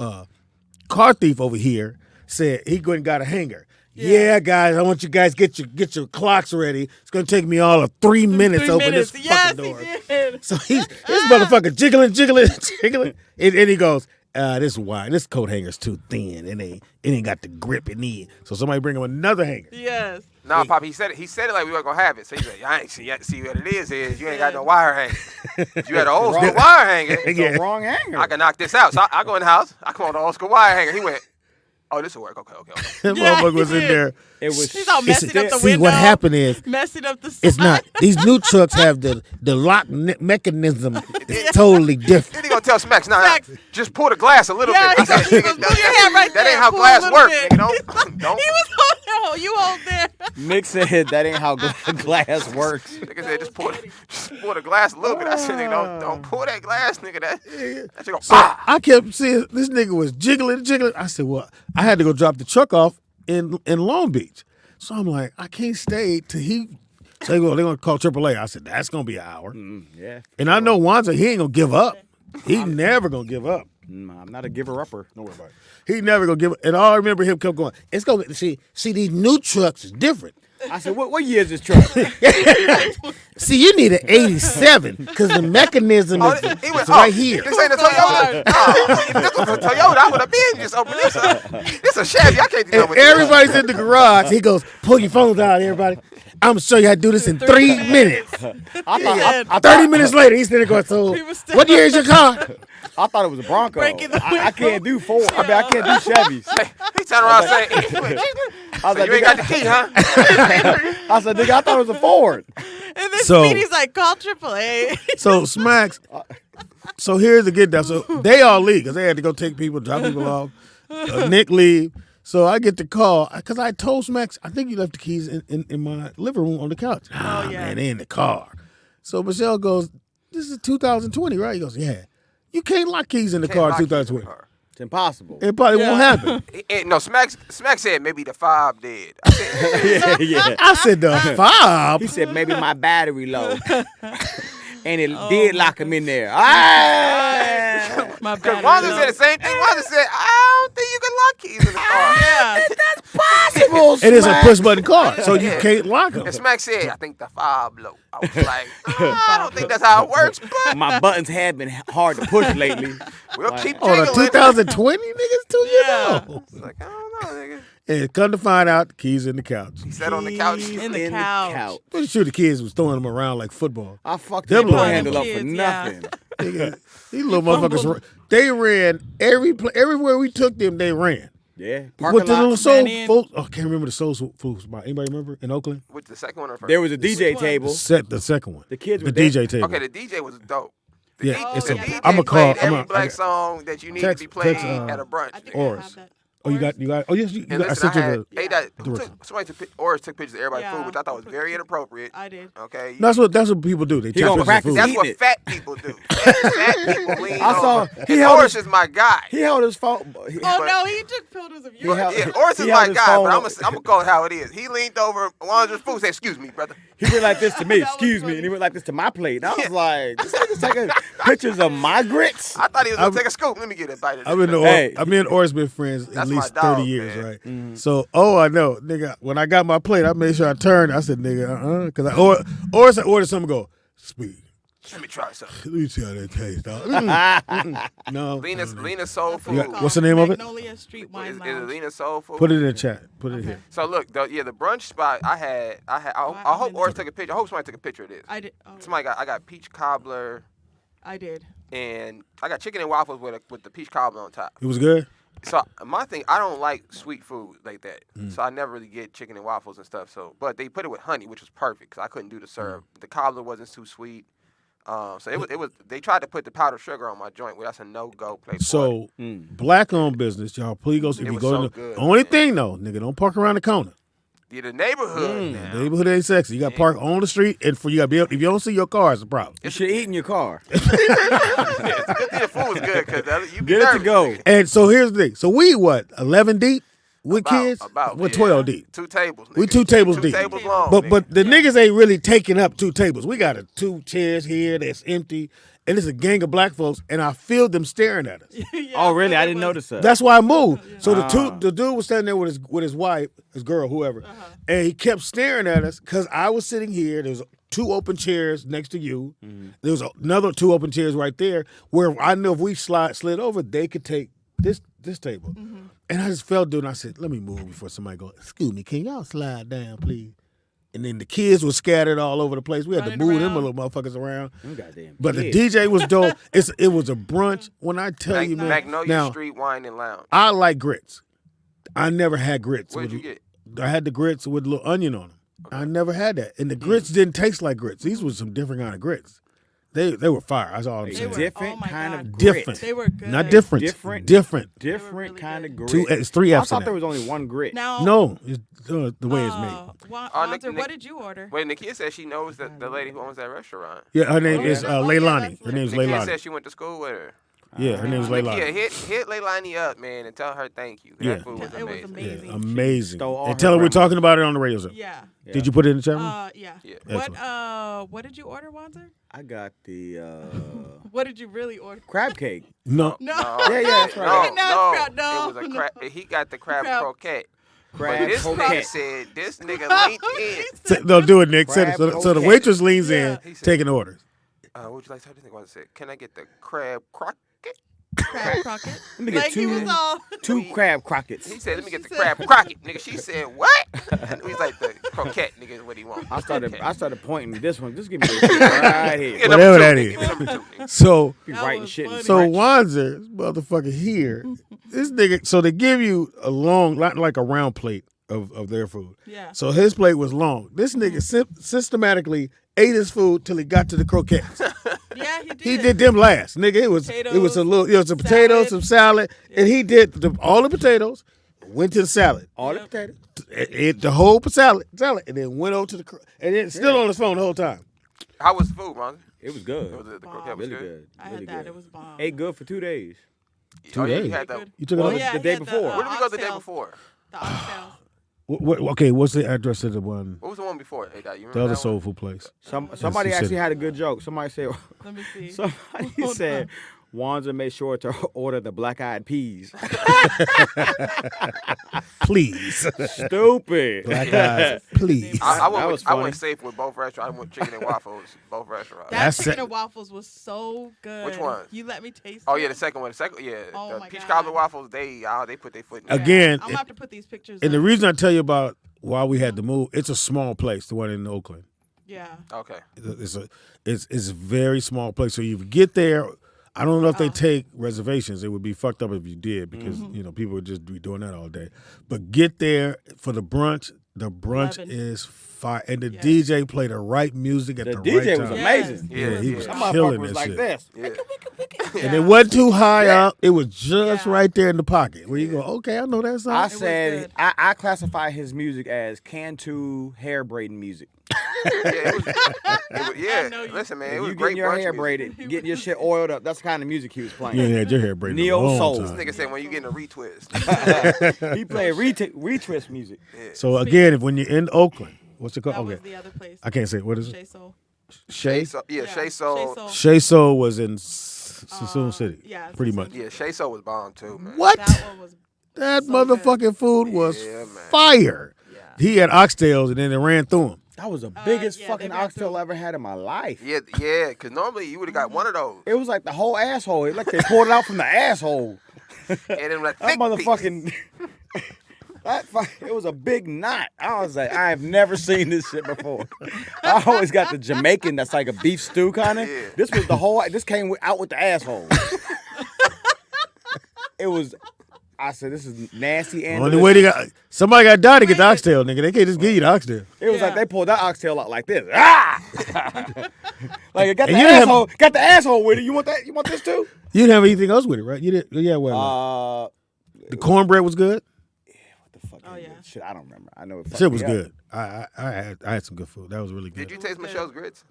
[SPEAKER 2] car thief over here said he went and got a hanger. Yeah, guys, I want you guys get your clocks ready. It's gonna take me all of 3 minutes to open this fucking door.
[SPEAKER 4] He did.
[SPEAKER 2] So this motherfucker jiggling, and he goes, this wire, this coat hanger's too thin. It ain't got the grip it need. So somebody bring him another hanger.
[SPEAKER 4] Yes.
[SPEAKER 5] No, Pop, he said it like we weren't gonna have it. So he said, I ain't see what it is you ain't got no wire hanger. You had an old school wire hanger.
[SPEAKER 3] It's the wrong hanger.
[SPEAKER 5] I can knock this out. So I go in the house, I come on the old school wire hanger. He went, oh, this will work. Okay.
[SPEAKER 2] That motherfucker was in there.
[SPEAKER 3] It was.
[SPEAKER 4] He's all messing up the window.
[SPEAKER 2] See, what happened is,
[SPEAKER 4] messing up the side.
[SPEAKER 2] it's not. These new trucks have the lock mechanism is totally different.
[SPEAKER 5] Then he gonna tell Smacks, nah, just pull the glass a little bit.
[SPEAKER 4] He goes, move your hand right
[SPEAKER 5] that
[SPEAKER 4] there.
[SPEAKER 5] ain't how
[SPEAKER 4] Pull
[SPEAKER 5] glass
[SPEAKER 4] a little
[SPEAKER 5] work,
[SPEAKER 4] bit.
[SPEAKER 5] nigga. Don't.
[SPEAKER 4] He was on you hold there.
[SPEAKER 3] Mick said that ain't how glass works.
[SPEAKER 5] Nigga said, just pull the glass a little bit. I said, nigga, don't pull that glass, nigga. That shit go,
[SPEAKER 2] So I kept seeing this nigga was jiggling. I said, well, I had to go drop the truck off in Long Beach. So I'm like, I can't stay till he. So they're gonna call AAA. I said, that's gonna be an hour.
[SPEAKER 3] Yeah.
[SPEAKER 2] And I know Wanzer, he ain't gonna give up. He never gonna give up.
[SPEAKER 3] I'm not a giver-upper.
[SPEAKER 2] Don't worry about it. He never gonna give up. And all I remember him kept going, it's gonna see these new trucks is different.
[SPEAKER 3] I said, what year is this truck?
[SPEAKER 2] See, you need an 87 because the mechanism is right here.
[SPEAKER 5] This ain't a Toyota. If this was a Toyota, I would have been just open this up. This a Chevy. I can't do
[SPEAKER 2] And
[SPEAKER 5] nothing with
[SPEAKER 2] everybody's in the garage. He goes, pull your phones out, everybody. I'm going to show you how to do this in 3 minutes.
[SPEAKER 3] I thought
[SPEAKER 2] 30 minutes later, he's sitting there going, so what year is your car?
[SPEAKER 3] I thought it was a Bronco.
[SPEAKER 4] Breaking the
[SPEAKER 3] I can't do Ford. I mean, I can't do Chevys.
[SPEAKER 5] He turned around saying,
[SPEAKER 3] I was like,
[SPEAKER 5] you ain't got the key, huh?
[SPEAKER 3] I said, nigga, I thought it was a Ford.
[SPEAKER 4] And then
[SPEAKER 2] So-
[SPEAKER 4] Speedy's like, call AAA.
[SPEAKER 2] So Smacks, so here's the get down. So they all leave because they had to go take people, drop people off. Nick leave. So I get the call because I told Smacks, I think you left the keys in my living room on the couch.
[SPEAKER 4] yeah.
[SPEAKER 2] Man, they in the car. So Michelle goes, this is 2020, right? He goes, yeah. You can't lock keys in the car in 2020.
[SPEAKER 3] It's impossible.
[SPEAKER 2] It probably won't happen.
[SPEAKER 5] No, Smack said maybe the 5 did. I said,
[SPEAKER 3] yeah.
[SPEAKER 2] I said the 5.
[SPEAKER 3] He said maybe my battery low. And it did lock him in there. Ah!
[SPEAKER 4] My
[SPEAKER 5] because
[SPEAKER 4] bad.
[SPEAKER 5] Wanzer said the same thing. Wanzer said, I don't think you can lock keys in the car.
[SPEAKER 4] Yeah.
[SPEAKER 3] Possible.
[SPEAKER 2] It is a push button car, so you can't lock them.
[SPEAKER 5] And Smack said, I think the 5 low. I was like, I don't think that's how it works, but
[SPEAKER 3] My buttons have been hard to push lately.
[SPEAKER 5] we'll keep
[SPEAKER 2] Oh, the
[SPEAKER 5] jiggling.
[SPEAKER 2] 2020 niggas 2 years
[SPEAKER 4] Yeah.
[SPEAKER 2] old.
[SPEAKER 5] It's like, I don't know, nigga.
[SPEAKER 2] And come to find out, the keys in the couch.
[SPEAKER 5] He sat on the couch.
[SPEAKER 4] In the couch.
[SPEAKER 2] Pretty sure the kids was throwing them around like football.
[SPEAKER 3] I fucked
[SPEAKER 2] Them
[SPEAKER 3] the door
[SPEAKER 2] little
[SPEAKER 3] handle up for
[SPEAKER 4] kids, yeah.
[SPEAKER 3] nothing.
[SPEAKER 2] Nigga, these little motherfuckers, they ran everywhere we took them. They ran.
[SPEAKER 3] Yeah.
[SPEAKER 2] With
[SPEAKER 3] Parking
[SPEAKER 2] the little
[SPEAKER 3] lot.
[SPEAKER 2] soul
[SPEAKER 4] Man,
[SPEAKER 2] food. Oh, I can't remember the soul food spot. Anybody remember in Oakland?
[SPEAKER 5] With the second one or first?
[SPEAKER 3] There was a DJ
[SPEAKER 4] one?
[SPEAKER 3] table.
[SPEAKER 2] The second one.
[SPEAKER 3] The kids
[SPEAKER 2] the
[SPEAKER 3] were there.
[SPEAKER 2] DJ table.
[SPEAKER 5] Okay, the DJ was dope. The
[SPEAKER 2] Yeah,
[SPEAKER 5] DJ,
[SPEAKER 2] it's
[SPEAKER 5] the
[SPEAKER 2] a-
[SPEAKER 5] DJ
[SPEAKER 2] I'ma call-
[SPEAKER 5] played every
[SPEAKER 2] I'ma-
[SPEAKER 5] black song that you need
[SPEAKER 2] Text-
[SPEAKER 5] to be played
[SPEAKER 2] text,
[SPEAKER 5] at a brunch.
[SPEAKER 4] I think
[SPEAKER 2] Oris.
[SPEAKER 4] I have that.
[SPEAKER 2] Oh, you got. Oh, yes.
[SPEAKER 5] And
[SPEAKER 2] I
[SPEAKER 5] listen,
[SPEAKER 2] sent you the.
[SPEAKER 5] somebody took Oris took pictures of everybody's
[SPEAKER 4] Yeah.
[SPEAKER 5] food, which I thought was very inappropriate.
[SPEAKER 4] I did.
[SPEAKER 5] Okay,
[SPEAKER 2] That's what people do. They take
[SPEAKER 3] gonna
[SPEAKER 2] pictures of
[SPEAKER 3] practice
[SPEAKER 2] food.
[SPEAKER 3] that.
[SPEAKER 5] that's what
[SPEAKER 3] Eating it.
[SPEAKER 5] fat people do. Fat people lean
[SPEAKER 3] I saw-
[SPEAKER 5] over.
[SPEAKER 3] he
[SPEAKER 5] And
[SPEAKER 3] held
[SPEAKER 5] Oris
[SPEAKER 3] his-
[SPEAKER 5] is my guy.
[SPEAKER 3] He held his phone.
[SPEAKER 4] Oh, no, he took photos of you.
[SPEAKER 3] held-
[SPEAKER 5] Yeah, Oris is
[SPEAKER 3] he
[SPEAKER 5] my
[SPEAKER 3] held his
[SPEAKER 5] guy,
[SPEAKER 3] phone
[SPEAKER 5] but
[SPEAKER 3] up.
[SPEAKER 5] I'm gonna call it how it is. He leaned over Wanzer's food, said, "Excuse me, brother."
[SPEAKER 3] He went like this to me.
[SPEAKER 4] That was
[SPEAKER 3] Excuse me.
[SPEAKER 4] funny.
[SPEAKER 3] And he went like this to my plate. And I was like, this nigga's taking pictures of my grits.
[SPEAKER 5] I thought he was gonna take a scoop. Let me get a bite of this.
[SPEAKER 2] I've been Oris been friends at
[SPEAKER 5] That's
[SPEAKER 2] least
[SPEAKER 5] my dog,
[SPEAKER 2] 30 years,
[SPEAKER 5] man.
[SPEAKER 2] right? So, I know, nigga. When I got my plate, I made sure I turned. I said, nigga, because Oris had ordered something. Go, Speed.
[SPEAKER 5] Let me try something.
[SPEAKER 2] Let me see how that tastes, dog. No.
[SPEAKER 5] Lena Soul Food.
[SPEAKER 2] got- what's the name of it?
[SPEAKER 4] Magnolia Street
[SPEAKER 5] Is
[SPEAKER 4] Wine
[SPEAKER 5] it
[SPEAKER 4] Lounge.
[SPEAKER 5] Lena Soul Food?
[SPEAKER 2] Put it in the chat. Put it here.
[SPEAKER 5] So look, the brunch spot I hope Oris took a picture. I hope somebody took a picture of this.
[SPEAKER 4] I did. Oh,
[SPEAKER 5] I got peach cobbler
[SPEAKER 4] I did.
[SPEAKER 5] and I got chicken and waffles with the peach cobbler on top.
[SPEAKER 2] It was good.
[SPEAKER 5] So my thing, I don't like sweet food like that. So I never really get chicken and waffles and stuff. So, but they put it with honey, which was perfect because I couldn't do the syrup. The cobbler wasn't too sweet. So it was. They tried to put the powdered sugar on my joint. Well, that's a no-go place.
[SPEAKER 2] So, black-owned business, y'all. Please go. If
[SPEAKER 5] It
[SPEAKER 2] you
[SPEAKER 5] was
[SPEAKER 2] go
[SPEAKER 5] so
[SPEAKER 2] to the
[SPEAKER 5] good,
[SPEAKER 2] only
[SPEAKER 5] man.
[SPEAKER 2] thing though, nigga, don't park around the corner.
[SPEAKER 5] Yeah, the neighborhood. now.
[SPEAKER 2] The neighborhood ain't sexy. You got to park on the street, and you got to be able. If you don't see your car, it's a problem.
[SPEAKER 3] You should eat in your car.
[SPEAKER 5] It's a good thing the food was good because you be
[SPEAKER 3] Get it to
[SPEAKER 5] nervous.
[SPEAKER 3] go.
[SPEAKER 2] And so here's the thing. So we 11 deep. with kids, we're 12 deep.
[SPEAKER 5] 2 tables. Nigga.
[SPEAKER 2] We 2 tables deep.
[SPEAKER 5] 2 tables long.
[SPEAKER 2] But the niggas ain't really taking up 2 tables. We got 2 chairs here that's empty, and it's a gang of black folks, and I feel them staring at us.
[SPEAKER 3] Oh, really? I didn't notice that.
[SPEAKER 2] That's why I moved. So the dude was standing there with his wife, his girl, whoever, and he kept staring at us because I was sitting here. There was 2 open chairs next to you. There was another 2 open chairs right there where I knew if we slid over, they could take this table. And I just felt, dude, and I said, let me move before somebody goes, excuse me, can y'all slide down, please? And then the kids were scattered all over the place. We had to move them little motherfuckers around. But the DJ was dope. It was a brunch. When I tell you, man.
[SPEAKER 5] Magnolia Street Wine and Lounge.
[SPEAKER 2] I like grits. I never had grits.
[SPEAKER 5] What'd you get?
[SPEAKER 2] I had the grits with a little onion on them. Okay. I never had that. And the grits didn't taste like grits. These were some different kind of grits. They were fire. That's all I'm saying.
[SPEAKER 3] Different kind of
[SPEAKER 2] different.
[SPEAKER 4] They were good.
[SPEAKER 2] Not different. Different
[SPEAKER 3] Different kind of grit.
[SPEAKER 2] It's 3 F's.
[SPEAKER 3] I thought there was only one grit.
[SPEAKER 2] No, it's the way it's made.
[SPEAKER 4] Wanzer, what did you order?
[SPEAKER 5] Wait, Nakia said she knows the lady who owns that restaurant.
[SPEAKER 2] Yeah, her name is Leilani. Her name's Leilani.
[SPEAKER 5] Nakia said she went to school with her.
[SPEAKER 2] Yeah, her name's Leilani.
[SPEAKER 5] Nakia, hit Leilani up, man, and tell her thank you.
[SPEAKER 2] Yeah.
[SPEAKER 5] That food was amazing.
[SPEAKER 2] Yeah, amazing.
[SPEAKER 3] And
[SPEAKER 2] tell her we're talking about it on the radio show.
[SPEAKER 4] Yeah.
[SPEAKER 2] Did you put it in the chat room?
[SPEAKER 4] Yeah. What did you order, Wanzer?
[SPEAKER 3] I got the
[SPEAKER 4] What did you really order?
[SPEAKER 3] crab cake.
[SPEAKER 2] No.
[SPEAKER 3] Yeah, that's right.
[SPEAKER 4] No.
[SPEAKER 5] It was a crab. He got the crab croquette.
[SPEAKER 3] Crab
[SPEAKER 5] But this
[SPEAKER 3] croquette.
[SPEAKER 5] nigga said, this nigga leaned in.
[SPEAKER 2] No, do it, Nick. So the
[SPEAKER 3] croquette.
[SPEAKER 2] waitress leans in,
[SPEAKER 5] He said-
[SPEAKER 2] taking orders.
[SPEAKER 5] What would you like to have? This nigga said, can I get the crab croquette?
[SPEAKER 4] Crab croquette.
[SPEAKER 3] Let me get
[SPEAKER 4] He was all.
[SPEAKER 3] two crab crockets.
[SPEAKER 5] He said, let me get the crab croquette, nigga. She said, what? And he's like, the croquette, nigga, is what he wants.
[SPEAKER 3] I started pointing to this one. Just give me this shit right here.
[SPEAKER 5] Get
[SPEAKER 2] Whatever
[SPEAKER 5] number
[SPEAKER 2] that
[SPEAKER 5] 2,
[SPEAKER 2] is.
[SPEAKER 5] Give me number 2, nigga.
[SPEAKER 2] So
[SPEAKER 3] Be
[SPEAKER 4] That
[SPEAKER 3] writing
[SPEAKER 4] was
[SPEAKER 3] shit in
[SPEAKER 4] funny.
[SPEAKER 2] So
[SPEAKER 3] French.
[SPEAKER 2] Wanzer, motherfucker here, this nigga, so they give you a long, like a round plate of their food.
[SPEAKER 4] Yeah.
[SPEAKER 2] So his plate was long. This nigga systematically ate his food till he got to the croquettes.
[SPEAKER 4] Yeah, he did.
[SPEAKER 2] He did them last, nigga. It was some potatoes, some salad, and he did all the potatoes. Went to the salad,
[SPEAKER 3] All the potatoes.
[SPEAKER 2] ate the whole salad, and then went over to the and then still on his phone the whole time.
[SPEAKER 5] How was the food, man?
[SPEAKER 3] It was good.
[SPEAKER 5] The croquette was
[SPEAKER 3] Really
[SPEAKER 5] good?
[SPEAKER 3] good.
[SPEAKER 4] I
[SPEAKER 3] Really
[SPEAKER 4] had that.
[SPEAKER 3] good.
[SPEAKER 4] It was bomb.
[SPEAKER 3] Ate good for 2 days.
[SPEAKER 2] 2 days.
[SPEAKER 5] You had that.
[SPEAKER 2] You took it
[SPEAKER 3] Well,
[SPEAKER 2] over?
[SPEAKER 3] yeah. the
[SPEAKER 4] he
[SPEAKER 3] day
[SPEAKER 4] had
[SPEAKER 3] before.
[SPEAKER 5] Where did we go the day
[SPEAKER 4] oxtails.
[SPEAKER 5] before?
[SPEAKER 4] The oxtails.
[SPEAKER 2] Okay, what's the address of the one?
[SPEAKER 5] What was the one before? Hey, Dad, you remember
[SPEAKER 2] The other
[SPEAKER 5] that
[SPEAKER 2] soul
[SPEAKER 5] one?
[SPEAKER 2] food place.
[SPEAKER 3] Somebody
[SPEAKER 2] you said
[SPEAKER 3] actually
[SPEAKER 2] it.
[SPEAKER 3] had a good joke. Somebody said,
[SPEAKER 4] Let me see.
[SPEAKER 3] somebody
[SPEAKER 4] Hold
[SPEAKER 3] said, Wanzer made sure to order the black-eyed peas.
[SPEAKER 2] Please.
[SPEAKER 3] Stupid.
[SPEAKER 2] Black eyes, please.
[SPEAKER 5] I
[SPEAKER 3] That was
[SPEAKER 5] I
[SPEAKER 3] funny.
[SPEAKER 5] went safe with both restaurants. I went chicken and waffles, both restaurants.
[SPEAKER 4] That
[SPEAKER 2] That's
[SPEAKER 4] chicken
[SPEAKER 2] it.
[SPEAKER 4] and waffles was so good.
[SPEAKER 5] Which one?
[SPEAKER 4] You let me taste
[SPEAKER 5] Oh
[SPEAKER 4] it?
[SPEAKER 5] yeah, the second one.
[SPEAKER 4] Oh,
[SPEAKER 5] The
[SPEAKER 4] my
[SPEAKER 5] peach
[SPEAKER 4] God.
[SPEAKER 5] cobbler waffles. They put their foot in there.
[SPEAKER 2] Again,
[SPEAKER 4] I'm gonna have to put these pictures.
[SPEAKER 2] And the
[SPEAKER 4] up.
[SPEAKER 2] reason I tell you about why we had to move, it's a small place, the one in Oakland.
[SPEAKER 4] Yeah.
[SPEAKER 5] Okay.
[SPEAKER 2] It's a very small place. So you get there. I don't know if they take reservations. It would be fucked up if you did because people would just be doing that all day. But get there for the brunch. The brunch
[SPEAKER 4] 11.
[SPEAKER 2] is fire, and the DJ played the right music at
[SPEAKER 3] The
[SPEAKER 2] the
[SPEAKER 3] DJ
[SPEAKER 2] right
[SPEAKER 3] was
[SPEAKER 2] time.
[SPEAKER 3] amazing.
[SPEAKER 2] Yeah, he was
[SPEAKER 3] That motherfucker
[SPEAKER 2] killing
[SPEAKER 3] was
[SPEAKER 2] that
[SPEAKER 3] like
[SPEAKER 2] shit.
[SPEAKER 3] this.
[SPEAKER 5] Yeah.
[SPEAKER 2] And it wasn't too high up. It was just
[SPEAKER 4] Yeah.
[SPEAKER 2] right there in the pocket where you go, okay, I know that song.
[SPEAKER 3] I
[SPEAKER 4] was
[SPEAKER 3] said,
[SPEAKER 4] good.
[SPEAKER 3] I classify his music as Cantu hair braiding music.
[SPEAKER 5] It was,
[SPEAKER 4] I know you-
[SPEAKER 5] listen, man,
[SPEAKER 3] If
[SPEAKER 5] it was
[SPEAKER 3] you
[SPEAKER 5] great
[SPEAKER 3] getting your
[SPEAKER 5] brunch
[SPEAKER 3] hair
[SPEAKER 5] music.
[SPEAKER 3] braided, getting your shit oiled up, that's the kind of music he was playing.
[SPEAKER 2] You ain't had your hair braided in a
[SPEAKER 3] Neo
[SPEAKER 2] long
[SPEAKER 3] soul.
[SPEAKER 2] time.
[SPEAKER 5] Nigga said when you getting a retwist.
[SPEAKER 3] He played retwist music.
[SPEAKER 2] So again, when you're in Oakland, what's it called?
[SPEAKER 4] That
[SPEAKER 2] Okay,
[SPEAKER 4] was the other place.
[SPEAKER 2] I can't say it. What is it?
[SPEAKER 4] Shea Soul.
[SPEAKER 2] Shay.
[SPEAKER 5] Shea Soul.
[SPEAKER 2] Shay Soul was in Sassoon City.
[SPEAKER 4] yeah,
[SPEAKER 2] pretty
[SPEAKER 4] Sassoon
[SPEAKER 2] much.
[SPEAKER 5] Yeah, Shea Soul was bomb too, man.
[SPEAKER 2] What?
[SPEAKER 4] That one was.
[SPEAKER 2] That
[SPEAKER 4] so
[SPEAKER 2] motherfucking food was
[SPEAKER 5] Yeah, man.
[SPEAKER 2] fire.
[SPEAKER 4] Yeah.
[SPEAKER 2] He had oxtails and then it ran through him.
[SPEAKER 3] That was the biggest
[SPEAKER 4] yeah,
[SPEAKER 3] fucking
[SPEAKER 4] they ran
[SPEAKER 3] oxtail
[SPEAKER 4] through.
[SPEAKER 3] I ever had in my life.
[SPEAKER 5] Yeah, because normally you would have got one of those.
[SPEAKER 3] It was like the whole asshole. Like they pulled it out from the asshole.
[SPEAKER 5] And then like
[SPEAKER 3] That
[SPEAKER 5] thick
[SPEAKER 3] motherfucking. It was a big knot. I was like, I have never seen this shit before. I always got the Jamaican that's like a beef stew kind of.
[SPEAKER 5] Yeah.
[SPEAKER 3] This was the whole. This came out with the asshole. It was. I said, this is nasty and.
[SPEAKER 2] Only way they got somebody got to die to get the oxtail, nigga. They can't just give you the oxtail.
[SPEAKER 3] It was like
[SPEAKER 4] Yeah.
[SPEAKER 3] they pulled that oxtail out like this. Ah! Like it got the
[SPEAKER 2] And you didn't have-
[SPEAKER 3] asshole. Got the asshole with it. You want that? You want this too?
[SPEAKER 2] You didn't have anything else with it, right? You did. Yeah, well, the cornbread was good.
[SPEAKER 3] What the fuck?
[SPEAKER 4] Oh, yeah.
[SPEAKER 3] Shit, I don't remember. I know it. fucked
[SPEAKER 2] Shit was
[SPEAKER 3] me up.
[SPEAKER 2] good. I had some good food. That was really good.
[SPEAKER 5] Did you taste Michelle's grits?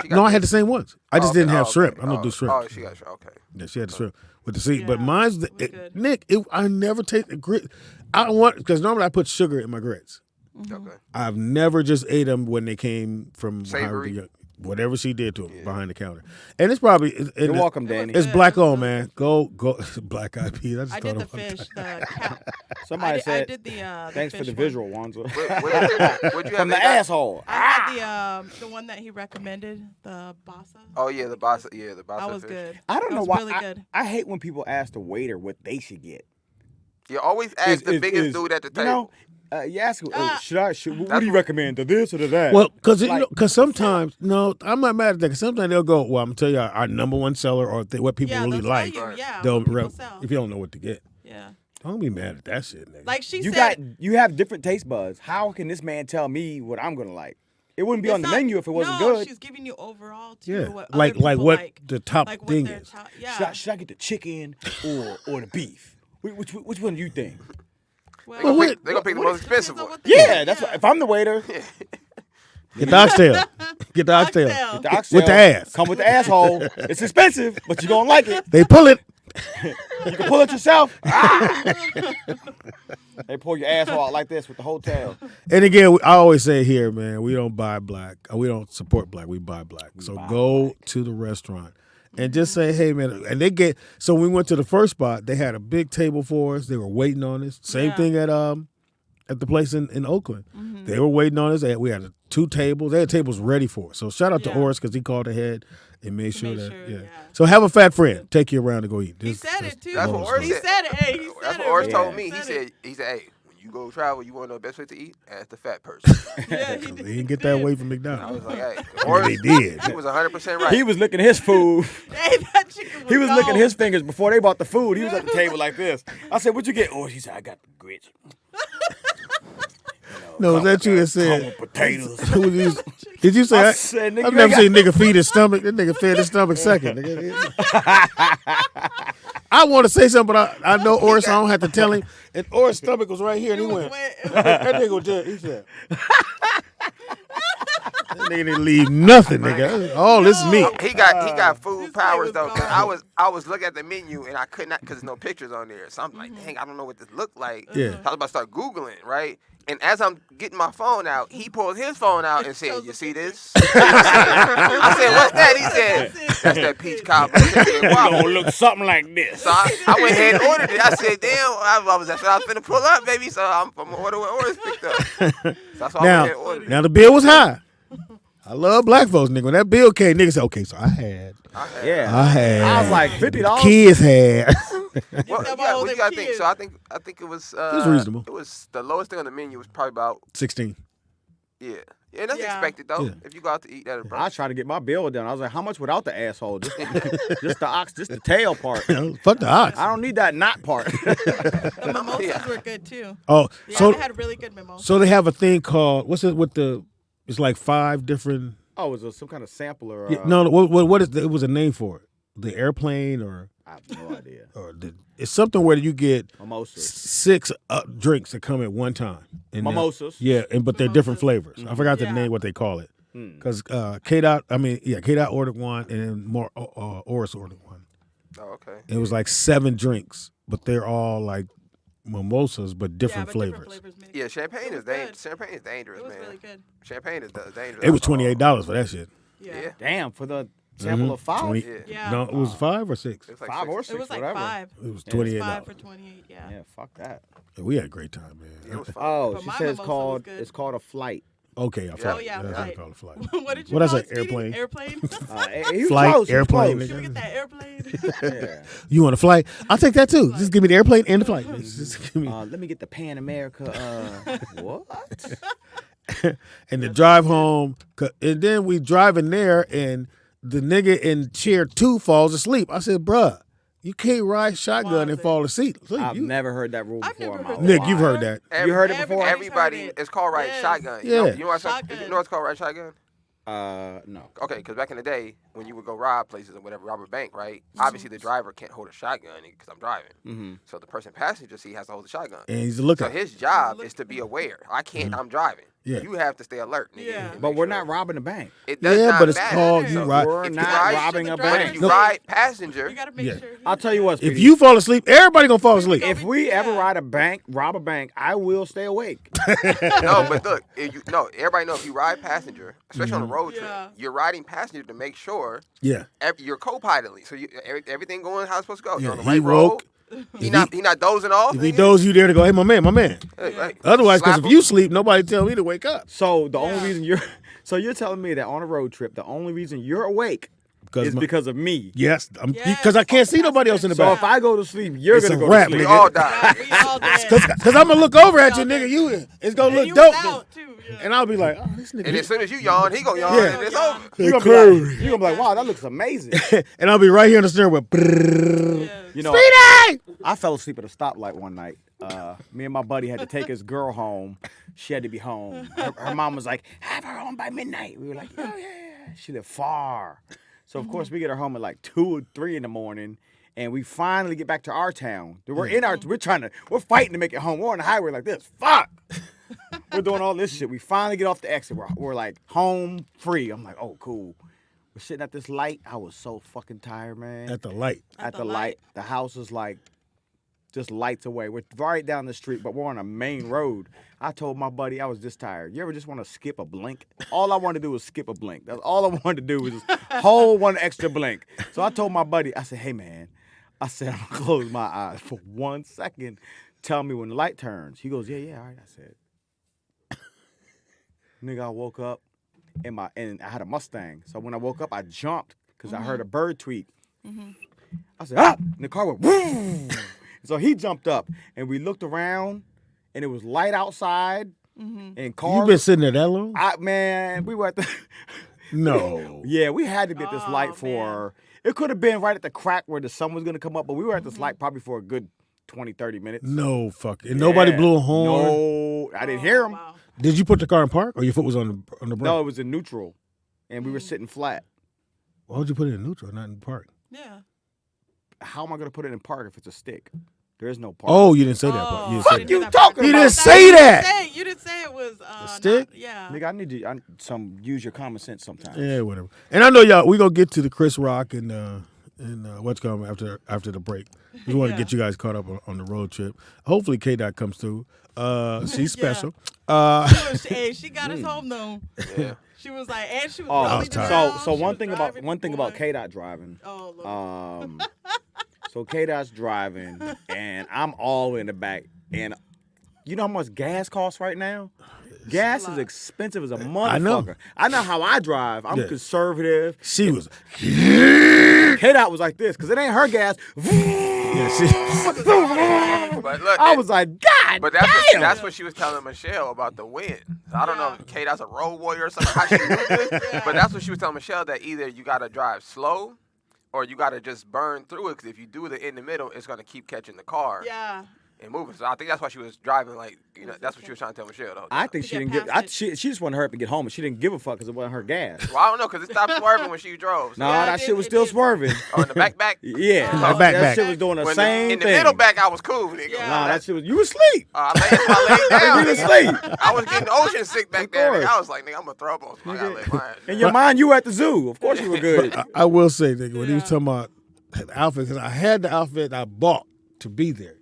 [SPEAKER 2] No, I had the same ones. I just didn't have shrimp.
[SPEAKER 5] Okay.
[SPEAKER 2] I don't do shrimp.
[SPEAKER 5] Oh, she got shrimp. Okay.
[SPEAKER 2] Yeah, she had the shrimp with the seed.
[SPEAKER 4] Yeah,
[SPEAKER 2] But mine's
[SPEAKER 4] it was good.
[SPEAKER 2] Nick. I never take the grit. I don't want because normally I put sugar in my grits.
[SPEAKER 5] Okay.
[SPEAKER 2] I've never just ate them when they came from
[SPEAKER 5] Savory.
[SPEAKER 2] whatever she did to them behind the counter. And it's probably
[SPEAKER 3] You're welcome, Danny.
[SPEAKER 2] It's
[SPEAKER 4] Good.
[SPEAKER 2] black
[SPEAKER 4] It was
[SPEAKER 2] owned,
[SPEAKER 4] really
[SPEAKER 2] man. Go black eyed peas. I just
[SPEAKER 4] I
[SPEAKER 2] thought
[SPEAKER 4] did the
[SPEAKER 2] of one
[SPEAKER 4] fish,
[SPEAKER 2] time.
[SPEAKER 4] the cat.
[SPEAKER 3] Somebody
[SPEAKER 4] I
[SPEAKER 3] said,
[SPEAKER 4] did the
[SPEAKER 3] thanks for
[SPEAKER 4] fish
[SPEAKER 3] the
[SPEAKER 4] one.
[SPEAKER 3] visual, Wanzer.
[SPEAKER 5] What'd you
[SPEAKER 3] From
[SPEAKER 5] have?
[SPEAKER 3] the asshole.
[SPEAKER 4] I had the one that he recommended, the basa.
[SPEAKER 5] Oh yeah, the bossa. Yeah, the bossa
[SPEAKER 4] That was
[SPEAKER 5] fish.
[SPEAKER 4] good.
[SPEAKER 3] I don't
[SPEAKER 4] That
[SPEAKER 3] know
[SPEAKER 4] was
[SPEAKER 3] why.
[SPEAKER 4] Really good.
[SPEAKER 3] I hate when people ask the waiter what they should get.
[SPEAKER 5] You always ask the biggest dude at the table.
[SPEAKER 3] You know, you ask him, what do
[SPEAKER 5] That's
[SPEAKER 3] you recommend, to this or to that?
[SPEAKER 2] Well, because
[SPEAKER 3] Like-
[SPEAKER 2] sometimes I'm not mad at that. Because sometimes they'll go, well, I'm gonna tell you our number one seller or what people
[SPEAKER 4] Yeah,
[SPEAKER 2] really
[SPEAKER 4] they'll
[SPEAKER 2] like.
[SPEAKER 4] tell you, yeah,
[SPEAKER 2] They'll
[SPEAKER 4] what people
[SPEAKER 2] rep,
[SPEAKER 4] sell.
[SPEAKER 2] if you don't know what to get.
[SPEAKER 4] Yeah.
[SPEAKER 2] Don't be mad at that shit, nigga.
[SPEAKER 4] Like she
[SPEAKER 3] you
[SPEAKER 4] said.
[SPEAKER 3] you have different taste buds. How can this man tell me what I'm gonna like? It wouldn't be
[SPEAKER 4] It's
[SPEAKER 3] on the
[SPEAKER 4] not-
[SPEAKER 3] menu if it wasn't
[SPEAKER 4] no,
[SPEAKER 3] good.
[SPEAKER 4] she's giving you overall too.
[SPEAKER 2] yeah,
[SPEAKER 4] What
[SPEAKER 2] like
[SPEAKER 4] other people
[SPEAKER 2] what
[SPEAKER 4] like.
[SPEAKER 2] the top
[SPEAKER 4] Like what
[SPEAKER 2] thing
[SPEAKER 4] their
[SPEAKER 2] is.
[SPEAKER 4] yeah.
[SPEAKER 3] Should I get the chicken or the beef? Which one do you think?
[SPEAKER 5] They're gonna pick the most expensive one.
[SPEAKER 3] Yeah, that's what. If I'm the waiter,
[SPEAKER 2] Get the oxtail. Get the oxtail.
[SPEAKER 4] Oxtail.
[SPEAKER 3] the oxtail
[SPEAKER 2] With the ass.
[SPEAKER 3] come with the asshole. It's expensive, but you gonna like it.
[SPEAKER 2] They pull it.
[SPEAKER 3] You can pull it yourself. They pull your asshole out like this with the hotel.
[SPEAKER 2] And again, I always say here, man, we don't buy black. We don't support black. We buy black. So go to the restaurant and just say, hey, man. And they get. So we went to the first spot. They had a big table for us. They were waiting on us. Same
[SPEAKER 4] Yeah.
[SPEAKER 2] thing at the place in Oakland. They were waiting on us. We had 2 tables. They had tables ready for us. So shout out to
[SPEAKER 4] Yeah.
[SPEAKER 2] Oris because he called ahead and made sure
[SPEAKER 4] made
[SPEAKER 2] that.
[SPEAKER 4] sure,
[SPEAKER 2] Yeah.
[SPEAKER 4] yeah.
[SPEAKER 2] So have a fat friend. Take you around to go eat.
[SPEAKER 4] He
[SPEAKER 2] This-
[SPEAKER 4] said
[SPEAKER 2] this-
[SPEAKER 4] it too.
[SPEAKER 5] That's what Oris
[SPEAKER 4] He
[SPEAKER 5] said.
[SPEAKER 4] said it. Hey, he said
[SPEAKER 5] That's
[SPEAKER 4] it.
[SPEAKER 5] what Oris
[SPEAKER 3] Yeah.
[SPEAKER 5] told me. He said, hey, when you go travel, you want to know the best way to eat? Ask the fat person.
[SPEAKER 4] Yeah,
[SPEAKER 2] They didn't get that away from
[SPEAKER 5] I
[SPEAKER 2] McDonald's.
[SPEAKER 5] was like, hey,
[SPEAKER 2] They
[SPEAKER 5] Oris,
[SPEAKER 2] did.
[SPEAKER 5] he was 100% right.
[SPEAKER 3] He was licking his food.
[SPEAKER 4] Hey, that chicken was
[SPEAKER 3] He was
[SPEAKER 4] gone.
[SPEAKER 3] licking his fingers before they bought the food. He was at the table like this. I said, "What'd you get?" Oh, he said, "I got the grits."
[SPEAKER 2] No, was that you that said?
[SPEAKER 3] Corn with potatoes.
[SPEAKER 2] Did you say?
[SPEAKER 3] I
[SPEAKER 2] I
[SPEAKER 3] said, nigga,
[SPEAKER 2] I've
[SPEAKER 3] you
[SPEAKER 2] never
[SPEAKER 3] ain't
[SPEAKER 2] seen nigga feed his stomach. That nigga fed his stomach second. Nigga. I want to say something, but I know Oris. I don't have to tell him. And Oris' stomach was right here, and he went. That nigga was just. He said. That nigga didn't leave nothing, nigga. All this meat.
[SPEAKER 5] He got food
[SPEAKER 4] This
[SPEAKER 5] powers
[SPEAKER 4] thing
[SPEAKER 5] though.
[SPEAKER 4] was
[SPEAKER 5] 'Cause
[SPEAKER 4] gone.
[SPEAKER 5] I was looking at the menu and I could not because there's no pictures on there. So I'm like, dang, I don't know what this looked like.
[SPEAKER 2] Yeah.
[SPEAKER 5] So I was about to start Googling, right? And as I'm getting my phone out, he pulled his phone out and said,
[SPEAKER 4] shows
[SPEAKER 5] "You
[SPEAKER 4] the
[SPEAKER 5] see this?" I said, "What's that?" He said, "That's that peach cobbler." I said, "Wow."
[SPEAKER 3] Gonna look something like this.
[SPEAKER 5] So I went ahead and ordered it. I said, "Damn, that's what I was finna pull up, baby." So I'm gonna order what Oris picked up. So that's why I went ahead and ordered it.
[SPEAKER 2] Now the bill was high. I love black folks, nigga. When that bill came, niggas said, "Okay, so I had,
[SPEAKER 3] Yeah,
[SPEAKER 2] I had."
[SPEAKER 3] I was like $50.
[SPEAKER 2] Kids had.
[SPEAKER 5] Well,
[SPEAKER 4] Get them
[SPEAKER 5] yeah,
[SPEAKER 4] all
[SPEAKER 5] what you
[SPEAKER 4] them
[SPEAKER 5] gotta think?
[SPEAKER 4] kids.
[SPEAKER 5] So I think it was.
[SPEAKER 2] was reasonable.
[SPEAKER 5] It was the lowest thing on the menu was probably about
[SPEAKER 2] 16.
[SPEAKER 5] yeah. Yeah, that's
[SPEAKER 4] Yeah.
[SPEAKER 5] expected though.
[SPEAKER 2] Yeah.
[SPEAKER 5] If you go out to eat at a
[SPEAKER 3] I
[SPEAKER 5] brunch.
[SPEAKER 3] was trying to get my bill down. I was like, "How much without the asshole? Just the tail part.
[SPEAKER 2] Fuck the ox.
[SPEAKER 3] I don't need that knot part."
[SPEAKER 4] The mimosas
[SPEAKER 5] Yeah.
[SPEAKER 4] were good too.
[SPEAKER 2] Oh,
[SPEAKER 4] Yeah,
[SPEAKER 2] so
[SPEAKER 4] they had really good mimosas.
[SPEAKER 2] so they have a thing called what's it with the? It's like 5 different.
[SPEAKER 3] Oh, it was some kind of sampler.
[SPEAKER 2] Yeah, no, what is it was a name for it? The airplane or
[SPEAKER 3] I have no idea.
[SPEAKER 2] it's something where you get
[SPEAKER 3] Mimosas.
[SPEAKER 2] 6 drinks that come at one time. And
[SPEAKER 3] Mimosas.
[SPEAKER 2] yeah, but they're different flavors. I forgot the
[SPEAKER 4] Yeah.
[SPEAKER 2] name what they call it. Because K-Dot ordered one, and then more Oris ordered one.
[SPEAKER 5] Oh, okay.
[SPEAKER 2] It was like 7 drinks, but they're all like mimosas, but different
[SPEAKER 4] yeah, but
[SPEAKER 2] flavors.
[SPEAKER 4] Different flavors mixed.
[SPEAKER 5] Yeah, champagne
[SPEAKER 4] It
[SPEAKER 5] is
[SPEAKER 4] was good.
[SPEAKER 5] Champagne is dangerous,
[SPEAKER 4] It was
[SPEAKER 5] man.
[SPEAKER 4] really good.
[SPEAKER 5] Champagne is dangerous.
[SPEAKER 2] It was
[SPEAKER 5] alcohol.
[SPEAKER 2] $28 for that shit.
[SPEAKER 4] Yeah.
[SPEAKER 5] Yeah.
[SPEAKER 3] Damn, for the sample of 5.
[SPEAKER 2] 20
[SPEAKER 5] Yeah.
[SPEAKER 4] Yeah.
[SPEAKER 2] No, it was 5 or 6.
[SPEAKER 5] It's like
[SPEAKER 3] 5 or
[SPEAKER 5] 6.
[SPEAKER 3] 6,
[SPEAKER 4] It was like
[SPEAKER 3] whatever.
[SPEAKER 4] 5.
[SPEAKER 2] It was
[SPEAKER 4] It was
[SPEAKER 2] $28.
[SPEAKER 4] 5 for 28. Yeah.
[SPEAKER 3] Yeah, fuck that.
[SPEAKER 2] We had a great time, man.
[SPEAKER 5] It was fun.
[SPEAKER 3] Oh,
[SPEAKER 4] But
[SPEAKER 3] she
[SPEAKER 4] my
[SPEAKER 3] said
[SPEAKER 4] mimosa was good.
[SPEAKER 3] it's called a flight.
[SPEAKER 2] Okay, I flight.
[SPEAKER 4] yeah,
[SPEAKER 2] That's what I
[SPEAKER 4] flight.
[SPEAKER 2] call it, flight.
[SPEAKER 4] What did you
[SPEAKER 2] What I
[SPEAKER 4] call
[SPEAKER 2] say,
[SPEAKER 4] it, Speedy?
[SPEAKER 2] airplane?
[SPEAKER 4] Airplane.
[SPEAKER 3] He was
[SPEAKER 2] Flight,
[SPEAKER 3] close, he was
[SPEAKER 2] airplane,
[SPEAKER 3] close.
[SPEAKER 4] Should we get that airplane?
[SPEAKER 3] Yeah.
[SPEAKER 2] You want a flight? I'll take that too. Just give me the airplane and the flight. Just give me.
[SPEAKER 3] Let me get the Pan America. What?
[SPEAKER 2] And the drive home, and then we driving there, and the nigga in chair 2 falls asleep. I said, "Bruh, you can't ride shotgun and fall asleep."
[SPEAKER 3] I've
[SPEAKER 2] You-
[SPEAKER 3] never heard that rule
[SPEAKER 4] I've
[SPEAKER 3] before.
[SPEAKER 4] never
[SPEAKER 3] in my
[SPEAKER 4] heard
[SPEAKER 3] life.
[SPEAKER 4] that.
[SPEAKER 2] Nick, you've heard that.
[SPEAKER 3] You heard it before?
[SPEAKER 5] Everybody,
[SPEAKER 4] heard it.
[SPEAKER 5] it's called riding
[SPEAKER 4] Yes.
[SPEAKER 5] shotgun.
[SPEAKER 2] Yeah.
[SPEAKER 5] You know what's
[SPEAKER 4] Shotgun.
[SPEAKER 5] you know what's called riding shotgun?
[SPEAKER 3] No.
[SPEAKER 5] Okay, because back in the day, when you would go rob places or whatever, rob a bank, right? Obviously, the driver can't hold a shotgun because I'm driving.
[SPEAKER 3] Mm-hmm.
[SPEAKER 5] So the person passenger seat has to hold the shotgun.
[SPEAKER 2] And he's a
[SPEAKER 5] So
[SPEAKER 2] lookout.
[SPEAKER 5] his job is to be aware. I can't. I'm driving.
[SPEAKER 2] Yeah.
[SPEAKER 5] You have to stay alert, nigga.
[SPEAKER 4] Yeah.
[SPEAKER 5] and
[SPEAKER 3] But
[SPEAKER 5] make
[SPEAKER 3] we're
[SPEAKER 5] sure.
[SPEAKER 3] not robbing a bank.
[SPEAKER 5] It does
[SPEAKER 2] Yeah,
[SPEAKER 5] not
[SPEAKER 2] but it's
[SPEAKER 5] matter.
[SPEAKER 2] called you
[SPEAKER 4] So
[SPEAKER 2] right.
[SPEAKER 3] We're
[SPEAKER 5] If you
[SPEAKER 3] not
[SPEAKER 5] ride-
[SPEAKER 3] robbing a
[SPEAKER 4] But if
[SPEAKER 5] But
[SPEAKER 3] bank.
[SPEAKER 5] if you
[SPEAKER 2] No.
[SPEAKER 5] ride passenger,
[SPEAKER 4] You gotta make
[SPEAKER 2] Yeah.
[SPEAKER 4] sure.
[SPEAKER 3] I'll tell you what,
[SPEAKER 2] If
[SPEAKER 3] Speedy.
[SPEAKER 2] you fall asleep, everybody gonna fall asleep.
[SPEAKER 3] If we ever
[SPEAKER 4] Yeah.
[SPEAKER 3] rob a bank, I will stay awake.
[SPEAKER 5] no, but look, everybody know if you ride passenger, especially on a road trip,
[SPEAKER 4] Yeah.
[SPEAKER 5] you're riding passenger to make sure
[SPEAKER 2] Yeah.
[SPEAKER 5] you're co-piloting, so everything going how it's supposed to go.
[SPEAKER 2] Yeah,
[SPEAKER 5] You're on the
[SPEAKER 2] he
[SPEAKER 5] right
[SPEAKER 2] woke.
[SPEAKER 5] road. He not dozing off.
[SPEAKER 2] If he
[SPEAKER 5] nigga.
[SPEAKER 2] does you there to go, hey, my man.
[SPEAKER 5] Hey,
[SPEAKER 2] Otherwise, because
[SPEAKER 5] slap
[SPEAKER 2] if
[SPEAKER 5] him.
[SPEAKER 2] you sleep, nobody tell me to wake up.
[SPEAKER 3] So the only
[SPEAKER 4] Yeah.
[SPEAKER 3] reason you're telling me that on a road trip, the only reason you're awake is
[SPEAKER 2] my-
[SPEAKER 3] because of me.
[SPEAKER 2] Yes,
[SPEAKER 4] Yes.
[SPEAKER 2] because I can't see nobody else in the
[SPEAKER 3] So
[SPEAKER 2] back.
[SPEAKER 3] if I go to sleep, you're
[SPEAKER 2] It's
[SPEAKER 3] gonna
[SPEAKER 2] a
[SPEAKER 3] go
[SPEAKER 2] wrap,
[SPEAKER 3] to sleep.
[SPEAKER 5] we
[SPEAKER 2] nigga.
[SPEAKER 5] all die.
[SPEAKER 4] We all dead.
[SPEAKER 2] Because I'm gonna look over at you,
[SPEAKER 4] all
[SPEAKER 2] nigga.
[SPEAKER 4] dead.
[SPEAKER 2] You, it's gonna
[SPEAKER 4] And
[SPEAKER 2] look
[SPEAKER 4] you
[SPEAKER 2] dope.
[SPEAKER 4] was out, too. Yeah.
[SPEAKER 2] And I'll be like, oh, this nigga.
[SPEAKER 5] And as soon as you yawn, he gonna yawn,
[SPEAKER 2] Yeah.
[SPEAKER 5] and it's
[SPEAKER 4] Yeah.
[SPEAKER 5] over.
[SPEAKER 3] You're gonna, you're gonna be like, wow, that looks amazing.
[SPEAKER 2] and I'll be right here on the steering wheel. Brrrr.
[SPEAKER 4] Yes.
[SPEAKER 3] You know,
[SPEAKER 2] Speedy!
[SPEAKER 3] I fell asleep at a stoplight one night. Me and my buddy had to take his girl home. She had to be home. Her mom was like, have her home by midnight. We were like, oh yeah. She lived far. So of course we get her home at like 2 or 3 in the morning. And we finally get back to our town. We're fighting to make it home. We're on the highway like this. Fuck. We're doing all this shit. We finally get off the exit. We're like home free. I'm like, oh, cool. We're sitting at this light. I was so fucking tired, man.
[SPEAKER 2] At the light.
[SPEAKER 3] At the light. The house is like just lights away. We're right down the street, but we're on a main road. I told my buddy I was just tired. You ever just want to skip a blink? All I wanted to do was skip a blink. That's all I wanted to do was just hold one extra blink. So I told my buddy, I said, hey, man. I said, I'm going to close my eyes for 1 second. Tell me when the light turns. He goes, yeah, all right. I said, nigga, I woke up and I had a Mustang. So when I woke up, I jumped because I heard a bird tweet. I said, ah! And the car went, woo! So he jumped up and we looked around and it was light outside and cars.
[SPEAKER 2] You been sitting there that long?
[SPEAKER 3] Man, we were at the.
[SPEAKER 2] No.
[SPEAKER 3] Yeah, we had to be at this light
[SPEAKER 4] Oh,
[SPEAKER 3] for. It could have been right at the crack where the sun was going to come up, but we were at this light probably for a good 20, 30 minutes.
[SPEAKER 2] No fuck. And nobody
[SPEAKER 3] Yeah.
[SPEAKER 2] blew a horn?
[SPEAKER 3] No, I didn't hear him.
[SPEAKER 4] Wow.
[SPEAKER 2] Did you put the car in park or your foot was on the brake?
[SPEAKER 3] No, it was in neutral, and we were sitting flat.
[SPEAKER 2] Why would you put it in neutral, not in park?
[SPEAKER 4] Yeah.
[SPEAKER 3] How am I going to put it in park if it's a stick? There is no park.
[SPEAKER 2] Oh, you didn't say that part. You didn't say
[SPEAKER 3] Fuck
[SPEAKER 2] that.
[SPEAKER 3] you
[SPEAKER 4] that
[SPEAKER 3] talking
[SPEAKER 4] part.
[SPEAKER 2] You
[SPEAKER 3] about?
[SPEAKER 2] didn't say that.
[SPEAKER 4] You didn't say it was
[SPEAKER 2] stick?
[SPEAKER 4] yeah.
[SPEAKER 3] Nigga, I need to use your common sense sometimes.
[SPEAKER 2] Yeah, whatever. And I know y'all, we gonna get to the Chris Rock and what's coming after the break. We want to
[SPEAKER 4] Yeah.
[SPEAKER 2] get you guys caught up on the road trip. Hopefully K-Dot comes through. She's
[SPEAKER 4] Yeah.
[SPEAKER 2] special.
[SPEAKER 4] Hey, she got us home though.
[SPEAKER 5] Yeah.
[SPEAKER 4] She was like, and she was.
[SPEAKER 3] Oh,
[SPEAKER 4] rolling
[SPEAKER 2] was tired.
[SPEAKER 4] around,
[SPEAKER 3] so
[SPEAKER 4] she
[SPEAKER 3] one
[SPEAKER 4] was
[SPEAKER 3] thing about
[SPEAKER 4] driving,
[SPEAKER 3] K-Dot driving.
[SPEAKER 4] Oh Lord.
[SPEAKER 3] So K-Dot's driving, and I'm all in the back. And you know how much gas costs right now? Gas is expensive as a motherfucker. I know how I drive. I'm
[SPEAKER 2] Yeah.
[SPEAKER 3] conservative.
[SPEAKER 2] She was
[SPEAKER 3] K-Dot was like this, because it ain't her gas.
[SPEAKER 5] But look,
[SPEAKER 3] I was like, God
[SPEAKER 5] But
[SPEAKER 3] damn.
[SPEAKER 5] that's what she was telling Michelle about the wind. So I don't know if Kate, that's a road warrior or something, how she knew this. But that's what she was telling Michelle, that either you got to drive slow or you got to just burn through it, because if you do it in the middle, it's going to keep catching the car
[SPEAKER 4] Yeah.
[SPEAKER 5] and moving. So I think that's why she was driving, like, you know, that's what she was trying to tell Michelle, though.
[SPEAKER 3] I think she
[SPEAKER 4] get
[SPEAKER 3] didn't give.
[SPEAKER 4] past it.
[SPEAKER 3] She just wanted her to get home, and she didn't give a fuck because it wasn't her gas.
[SPEAKER 5] Well, I don't know, because it stopped swerving when she drove. So
[SPEAKER 3] No,
[SPEAKER 4] Yeah,
[SPEAKER 3] that
[SPEAKER 4] it
[SPEAKER 3] shit
[SPEAKER 4] did-
[SPEAKER 3] was
[SPEAKER 4] it
[SPEAKER 3] still
[SPEAKER 4] did.
[SPEAKER 3] swerving.
[SPEAKER 5] Oh, in the back?
[SPEAKER 3] Yeah,
[SPEAKER 2] That back.
[SPEAKER 3] that shit was doing the
[SPEAKER 5] When
[SPEAKER 3] same
[SPEAKER 5] in the
[SPEAKER 3] thing.
[SPEAKER 5] middle back, I was cool, nigga.
[SPEAKER 4] Yeah.
[SPEAKER 3] Nah, that shit was. You was asleep.
[SPEAKER 5] I laid down.
[SPEAKER 3] You was
[SPEAKER 5] nigga.
[SPEAKER 3] asleep.
[SPEAKER 5] I was getting ocean sick back there.
[SPEAKER 3] course.
[SPEAKER 5] Nigga. I was like, nigga, I'm going to throw up on somebody. I gotta lay my ass
[SPEAKER 3] In
[SPEAKER 5] down.
[SPEAKER 3] your mind, you were at the zoo. Of course, you were good.
[SPEAKER 2] I will say, nigga, when he was talking about the outfit, because I had the outfit I bought to be there.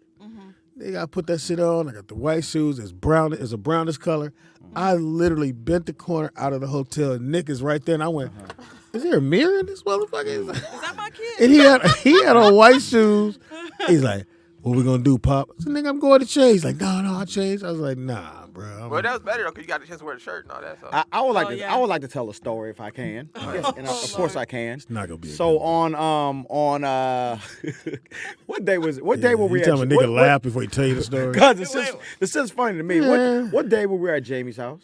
[SPEAKER 2] Nigga, I put that shit on. I got the white shoes. It's brown. It's a brownish color. I literally bent the corner out of the hotel. And Nick is right there, and I went, "Is there a mirror in this motherfucker?" He's like,
[SPEAKER 4] Is that my kid?
[SPEAKER 2] and he had on white shoes. He's like, "What we gonna do, Pop?" I said, "Nigga, I'm going to change." He's like, "No, I changed." I was like, "Nah, bro."
[SPEAKER 5] Well, that was better, though, because you got the chance to wear the shirt and all that. So.
[SPEAKER 3] I would like to.
[SPEAKER 4] yeah.
[SPEAKER 3] I would like to tell a story if I can. Yes, and of course I can.
[SPEAKER 2] It's not gonna be. A
[SPEAKER 3] So
[SPEAKER 2] good one.
[SPEAKER 3] on what day was it? What day were we
[SPEAKER 2] you
[SPEAKER 3] at?
[SPEAKER 2] tell a nigga laugh before he tell you the story.
[SPEAKER 3] God, this is funny to me.
[SPEAKER 2] Yeah.
[SPEAKER 3] What day were we at Jamie's house?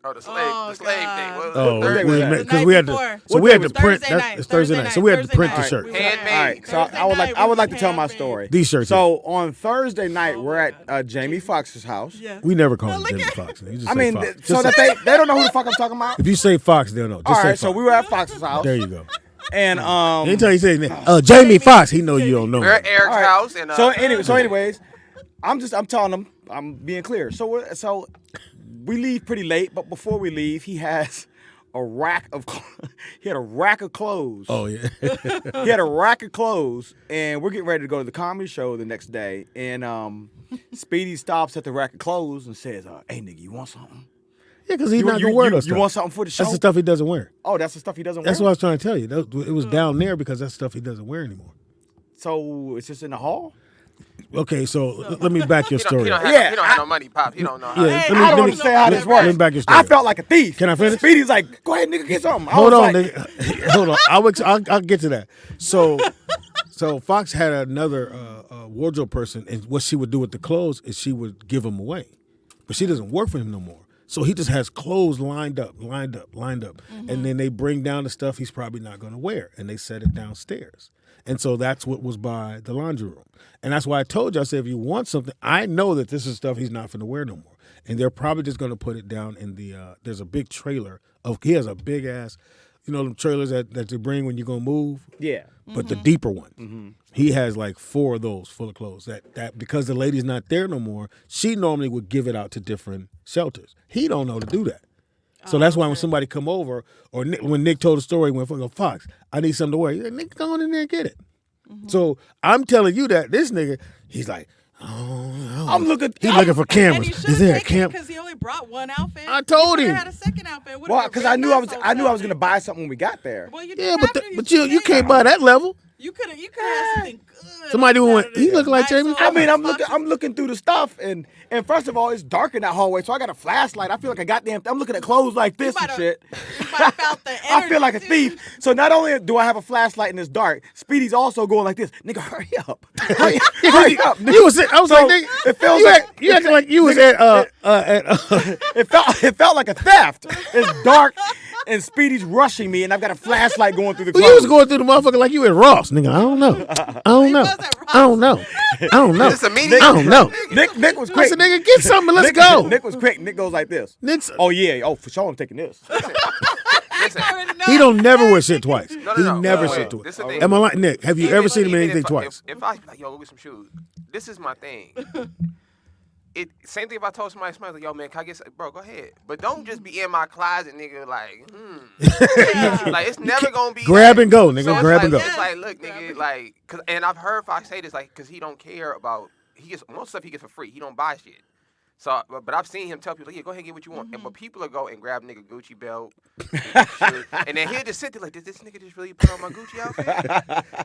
[SPEAKER 5] Oh, the slave
[SPEAKER 4] Oh,
[SPEAKER 5] thing.
[SPEAKER 4] God.
[SPEAKER 5] What was
[SPEAKER 2] Oh,
[SPEAKER 5] it? Thursday
[SPEAKER 3] was that?
[SPEAKER 5] night.
[SPEAKER 2] because we had to.
[SPEAKER 4] Before.
[SPEAKER 2] So
[SPEAKER 3] What
[SPEAKER 2] we
[SPEAKER 3] day
[SPEAKER 2] had to
[SPEAKER 3] was
[SPEAKER 2] print.
[SPEAKER 4] Thursday night.
[SPEAKER 2] It's Thursday night. So we had to
[SPEAKER 4] Thursday
[SPEAKER 2] print the
[SPEAKER 4] night.
[SPEAKER 2] shirt.
[SPEAKER 4] We
[SPEAKER 5] Handmade.
[SPEAKER 3] All right, so
[SPEAKER 4] Thursday
[SPEAKER 3] I would
[SPEAKER 4] night,
[SPEAKER 3] like to
[SPEAKER 4] we
[SPEAKER 3] tell my
[SPEAKER 4] handmade.
[SPEAKER 3] story.
[SPEAKER 2] These shirts.
[SPEAKER 3] So on Thursday night,
[SPEAKER 4] Oh,
[SPEAKER 3] we're
[SPEAKER 4] my
[SPEAKER 3] at
[SPEAKER 4] God.
[SPEAKER 3] Jamie Foxx's house.
[SPEAKER 4] Yeah.
[SPEAKER 2] We never call him
[SPEAKER 4] look
[SPEAKER 2] Jamie
[SPEAKER 4] at-
[SPEAKER 2] Foxx. You just
[SPEAKER 3] I
[SPEAKER 2] say
[SPEAKER 3] mean,
[SPEAKER 2] Fox.
[SPEAKER 3] so
[SPEAKER 2] Just
[SPEAKER 3] that
[SPEAKER 2] say-
[SPEAKER 3] they don't know who the fuck I'm talking about.
[SPEAKER 2] if you say Fox, they'll know. Just
[SPEAKER 3] All
[SPEAKER 2] say
[SPEAKER 3] right, so
[SPEAKER 2] Fox.
[SPEAKER 3] we were at Fox's house,
[SPEAKER 2] There you go.
[SPEAKER 3] and
[SPEAKER 2] Anytime you say Jamie Foxx, he know you don't know.
[SPEAKER 5] We're at
[SPEAKER 2] him.
[SPEAKER 5] Eric's
[SPEAKER 3] All right.
[SPEAKER 5] house. And,
[SPEAKER 3] So anyways, I'm telling them, I'm being clear. So we leave pretty late, but before we leave, he has a rack of clothes.
[SPEAKER 2] Oh yeah.
[SPEAKER 3] He had a rack of clothes, and we're getting ready to go to the comedy show the next day. And Speedy stops at the rack of clothes and says, "Hey nigga, you want something?
[SPEAKER 2] Yeah, because he's not gonna wear those
[SPEAKER 3] You
[SPEAKER 2] stuff.
[SPEAKER 3] want something for the show?
[SPEAKER 2] That's the stuff he doesn't wear.
[SPEAKER 3] Oh, that's the stuff he doesn't
[SPEAKER 2] That's
[SPEAKER 3] wear.
[SPEAKER 2] what I was trying to tell you. It was down there because that's stuff he doesn't wear anymore.
[SPEAKER 3] So it's just in the hall.
[SPEAKER 2] Okay, so let me back your story.
[SPEAKER 5] He don't
[SPEAKER 2] up.
[SPEAKER 5] have no money, Pop. He don't know how.
[SPEAKER 2] Yeah,
[SPEAKER 4] Hey,
[SPEAKER 3] I don't
[SPEAKER 2] let me-
[SPEAKER 3] understand how this
[SPEAKER 2] let
[SPEAKER 3] works.
[SPEAKER 2] me back your story.
[SPEAKER 3] I felt like a thief.
[SPEAKER 2] Can I finish?
[SPEAKER 3] Speedy's like, "Go ahead, nigga, get something." I
[SPEAKER 2] Hold
[SPEAKER 3] was
[SPEAKER 2] on,
[SPEAKER 3] like,
[SPEAKER 2] nigga. Hold on. I'll get to that. So Fox had another wardrobe person, and what she would do with the clothes is she would give them away, but she doesn't work for him no more. So he just has clothes lined up, and then they bring down the stuff he's probably not going to wear, and they set it downstairs. And so that's what was by the laundry room. And that's why I told you, I said, if you want something, I know that this is stuff he's not going to wear no more. And they're probably just going to put it down in the, there's a big trailer. He has a big ass, them trailers that you bring when you're going to move?
[SPEAKER 3] yeah.
[SPEAKER 2] But the deeper ones. He has like 4 of those full of clothes. That because the lady's not there no more, she normally would give it out to different shelters. He don't know to do that. So that's why when somebody come over, or when Nick told the story, when Fox, I need something to wear. He's like, Nick, go on in there and get it. So I'm telling you that this nigga, he's like, oh,
[SPEAKER 3] I'm looking.
[SPEAKER 2] he's looking for
[SPEAKER 4] And
[SPEAKER 2] cameras.
[SPEAKER 4] he
[SPEAKER 2] Is
[SPEAKER 4] should
[SPEAKER 2] there a
[SPEAKER 4] have taken it
[SPEAKER 2] camera?
[SPEAKER 4] because he only brought one outfit.
[SPEAKER 2] I told
[SPEAKER 4] He
[SPEAKER 2] him.
[SPEAKER 4] had a second outfit. Would've
[SPEAKER 3] Well,
[SPEAKER 4] been
[SPEAKER 3] because
[SPEAKER 4] really
[SPEAKER 3] I knew
[SPEAKER 4] nice
[SPEAKER 3] I
[SPEAKER 4] hotel.
[SPEAKER 3] was gonna buy something when we got there.
[SPEAKER 4] Well, you
[SPEAKER 2] Yeah,
[SPEAKER 4] didn't have to.
[SPEAKER 2] but you
[SPEAKER 4] should
[SPEAKER 2] can't
[SPEAKER 4] have.
[SPEAKER 2] buy that level.
[SPEAKER 4] You could have had something good.
[SPEAKER 2] Somebody who went,
[SPEAKER 4] out of
[SPEAKER 2] he
[SPEAKER 4] this.
[SPEAKER 2] looked like
[SPEAKER 4] Nice
[SPEAKER 2] Jamie
[SPEAKER 4] little
[SPEAKER 3] I mean,
[SPEAKER 4] boxes.
[SPEAKER 3] I'm looking through the stuff, and first of all, it's dark in that hallway, so I got a flashlight. I feel like a goddamn. I'm looking at clothes like this and
[SPEAKER 4] might've-
[SPEAKER 3] shit.
[SPEAKER 4] You might have felt the
[SPEAKER 3] I feel like a
[SPEAKER 4] energy,
[SPEAKER 3] thief.
[SPEAKER 4] too.
[SPEAKER 3] So not only do I have a flashlight and it's dark, Speedy's also going like this. Nigga, hurry up. Hurry up. Nigga.
[SPEAKER 2] You was, I was
[SPEAKER 3] So,
[SPEAKER 2] like, nigga,
[SPEAKER 3] it feels
[SPEAKER 2] you
[SPEAKER 3] like-
[SPEAKER 2] you acting like you was at
[SPEAKER 3] It felt like a theft. It's dark, and Speedy's rushing me, and I've got a flashlight going through the
[SPEAKER 2] Well,
[SPEAKER 3] clothes.
[SPEAKER 2] you was going through the motherfucker like you at Ross, nigga. I don't know. I don't know.
[SPEAKER 4] wasn't Ross.
[SPEAKER 2] I don't know. I don't know.
[SPEAKER 5] This a meeting?
[SPEAKER 2] I don't know.
[SPEAKER 3] Nick was
[SPEAKER 2] I
[SPEAKER 3] quick.
[SPEAKER 2] said, nigga, get something. Let's
[SPEAKER 3] Nick,
[SPEAKER 2] go.
[SPEAKER 3] Nick was quick. Nick goes like this.
[SPEAKER 2] Nick's,
[SPEAKER 3] Oh yeah. Oh, for sure, I'm taking this.
[SPEAKER 5] Listen,
[SPEAKER 4] I already know.
[SPEAKER 2] he don't never wear shit twice.
[SPEAKER 5] No,
[SPEAKER 2] he
[SPEAKER 5] no.
[SPEAKER 2] never
[SPEAKER 5] Wait,
[SPEAKER 2] shit
[SPEAKER 5] wait.
[SPEAKER 2] twice.
[SPEAKER 5] This is the thing.
[SPEAKER 2] Am I like Nick? Have you ever seen him in anything twice?
[SPEAKER 5] If I like, yo, go get some shoes. This is my thing. Same thing if I told somebody, like, yo, man, can I get some? Bro, go ahead. But don't just be in my closet, nigga, like, Like, it's never going to be
[SPEAKER 2] Grab
[SPEAKER 5] that.
[SPEAKER 2] and go, nigga.
[SPEAKER 5] So it's
[SPEAKER 2] Grab
[SPEAKER 5] like,
[SPEAKER 2] and go.
[SPEAKER 5] It's like, look, nigga, like, and I've heard Fox say this, like, because he don't care about, most stuff he gets for free. He don't buy shit. So, but I've seen him tell people, yeah, go ahead and get what you want. But people will go and grab nigga Gucci belt, shoes, and then he'll just sit there like, did this nigga just really put on my Gucci outfit?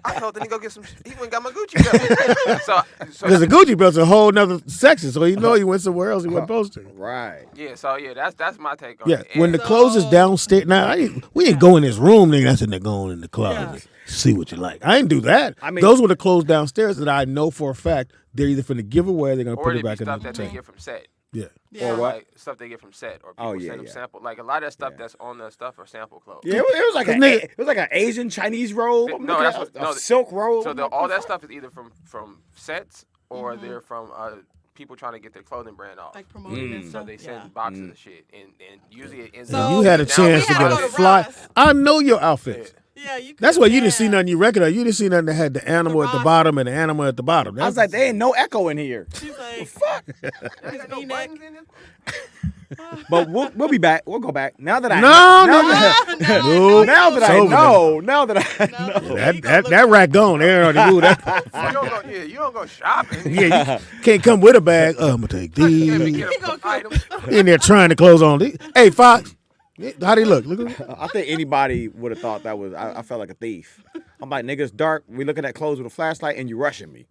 [SPEAKER 5] I told the nigga go get some. He went and got my Gucci belt. so
[SPEAKER 2] Because the Gucci belt's a whole nother section, so he know he went somewhere else he wasn't supposed to.
[SPEAKER 3] Right.
[SPEAKER 5] yeah, so yeah, that's my take on
[SPEAKER 2] Yeah,
[SPEAKER 5] it.
[SPEAKER 2] when the clothes is downstairs. Now, we ain't go in his room, nigga. That's when they're going in the closet. See what you like. I ain't do that.
[SPEAKER 3] I mean-
[SPEAKER 2] those were the clothes downstairs that I know for a fact they're either finna give away or they're gonna
[SPEAKER 5] or
[SPEAKER 2] put
[SPEAKER 5] it
[SPEAKER 2] it
[SPEAKER 5] be
[SPEAKER 2] back in
[SPEAKER 5] stuff
[SPEAKER 2] the
[SPEAKER 5] that they
[SPEAKER 2] tank.
[SPEAKER 5] get from set.
[SPEAKER 2] Yeah.
[SPEAKER 4] Yeah.
[SPEAKER 3] Or what?
[SPEAKER 5] Like stuff they get from set, or people
[SPEAKER 3] Oh, yeah,
[SPEAKER 5] send them
[SPEAKER 3] yeah.
[SPEAKER 5] sample. Like a lot of that stuff that's on the stuff are sample clothes.
[SPEAKER 3] Yeah, it was like an Asian Chinese robe. I'm
[SPEAKER 5] No,
[SPEAKER 3] looking
[SPEAKER 5] that's
[SPEAKER 3] at
[SPEAKER 5] what-
[SPEAKER 3] a
[SPEAKER 5] no,
[SPEAKER 3] silk robe.
[SPEAKER 5] So all that stuff is either from sets or they're from people trying to get their clothing brand off.
[SPEAKER 4] Like promoting and
[SPEAKER 5] So
[SPEAKER 4] stuff.
[SPEAKER 5] they send
[SPEAKER 4] Yeah.
[SPEAKER 5] boxes of shit, and usually it ends
[SPEAKER 4] So-
[SPEAKER 5] up.
[SPEAKER 2] You had a
[SPEAKER 4] now
[SPEAKER 2] chance
[SPEAKER 4] we
[SPEAKER 2] to
[SPEAKER 4] had
[SPEAKER 2] get
[SPEAKER 4] to
[SPEAKER 2] a
[SPEAKER 4] go to
[SPEAKER 2] fly.
[SPEAKER 4] Ross.
[SPEAKER 2] I know your outfits.
[SPEAKER 4] Yeah, you.
[SPEAKER 2] That's why you didn't see
[SPEAKER 4] yeah.
[SPEAKER 2] nothing you recognize. You didn't see nothing that had the animal at the
[SPEAKER 4] rock.
[SPEAKER 2] bottom and the animal at the bottom.
[SPEAKER 3] I was like, there ain't no echo in here.
[SPEAKER 4] She's like,
[SPEAKER 3] Fuck.
[SPEAKER 5] Ain't got no
[SPEAKER 4] V-neck.
[SPEAKER 5] buttons in it.
[SPEAKER 3] But we'll be back. We'll go back now that I
[SPEAKER 2] No,
[SPEAKER 3] now
[SPEAKER 2] no,
[SPEAKER 3] that,
[SPEAKER 2] no.
[SPEAKER 3] now that
[SPEAKER 2] It's
[SPEAKER 3] I
[SPEAKER 2] over
[SPEAKER 3] know. Now that I
[SPEAKER 4] no.
[SPEAKER 2] that rack gone. They already moved that.
[SPEAKER 5] You don't go. Yeah, you don't go shopping.
[SPEAKER 2] Yeah, you can't come with a bag. I'm gonna take
[SPEAKER 5] You
[SPEAKER 2] these.
[SPEAKER 5] get a item.
[SPEAKER 2] In there trying to close on these. Hey, Fox, how they look? Look at
[SPEAKER 3] I think anybody would have thought that was. I felt like a thief. I'm like, nigga, it's dark. We looking at clothes with a flashlight, and you rushing me.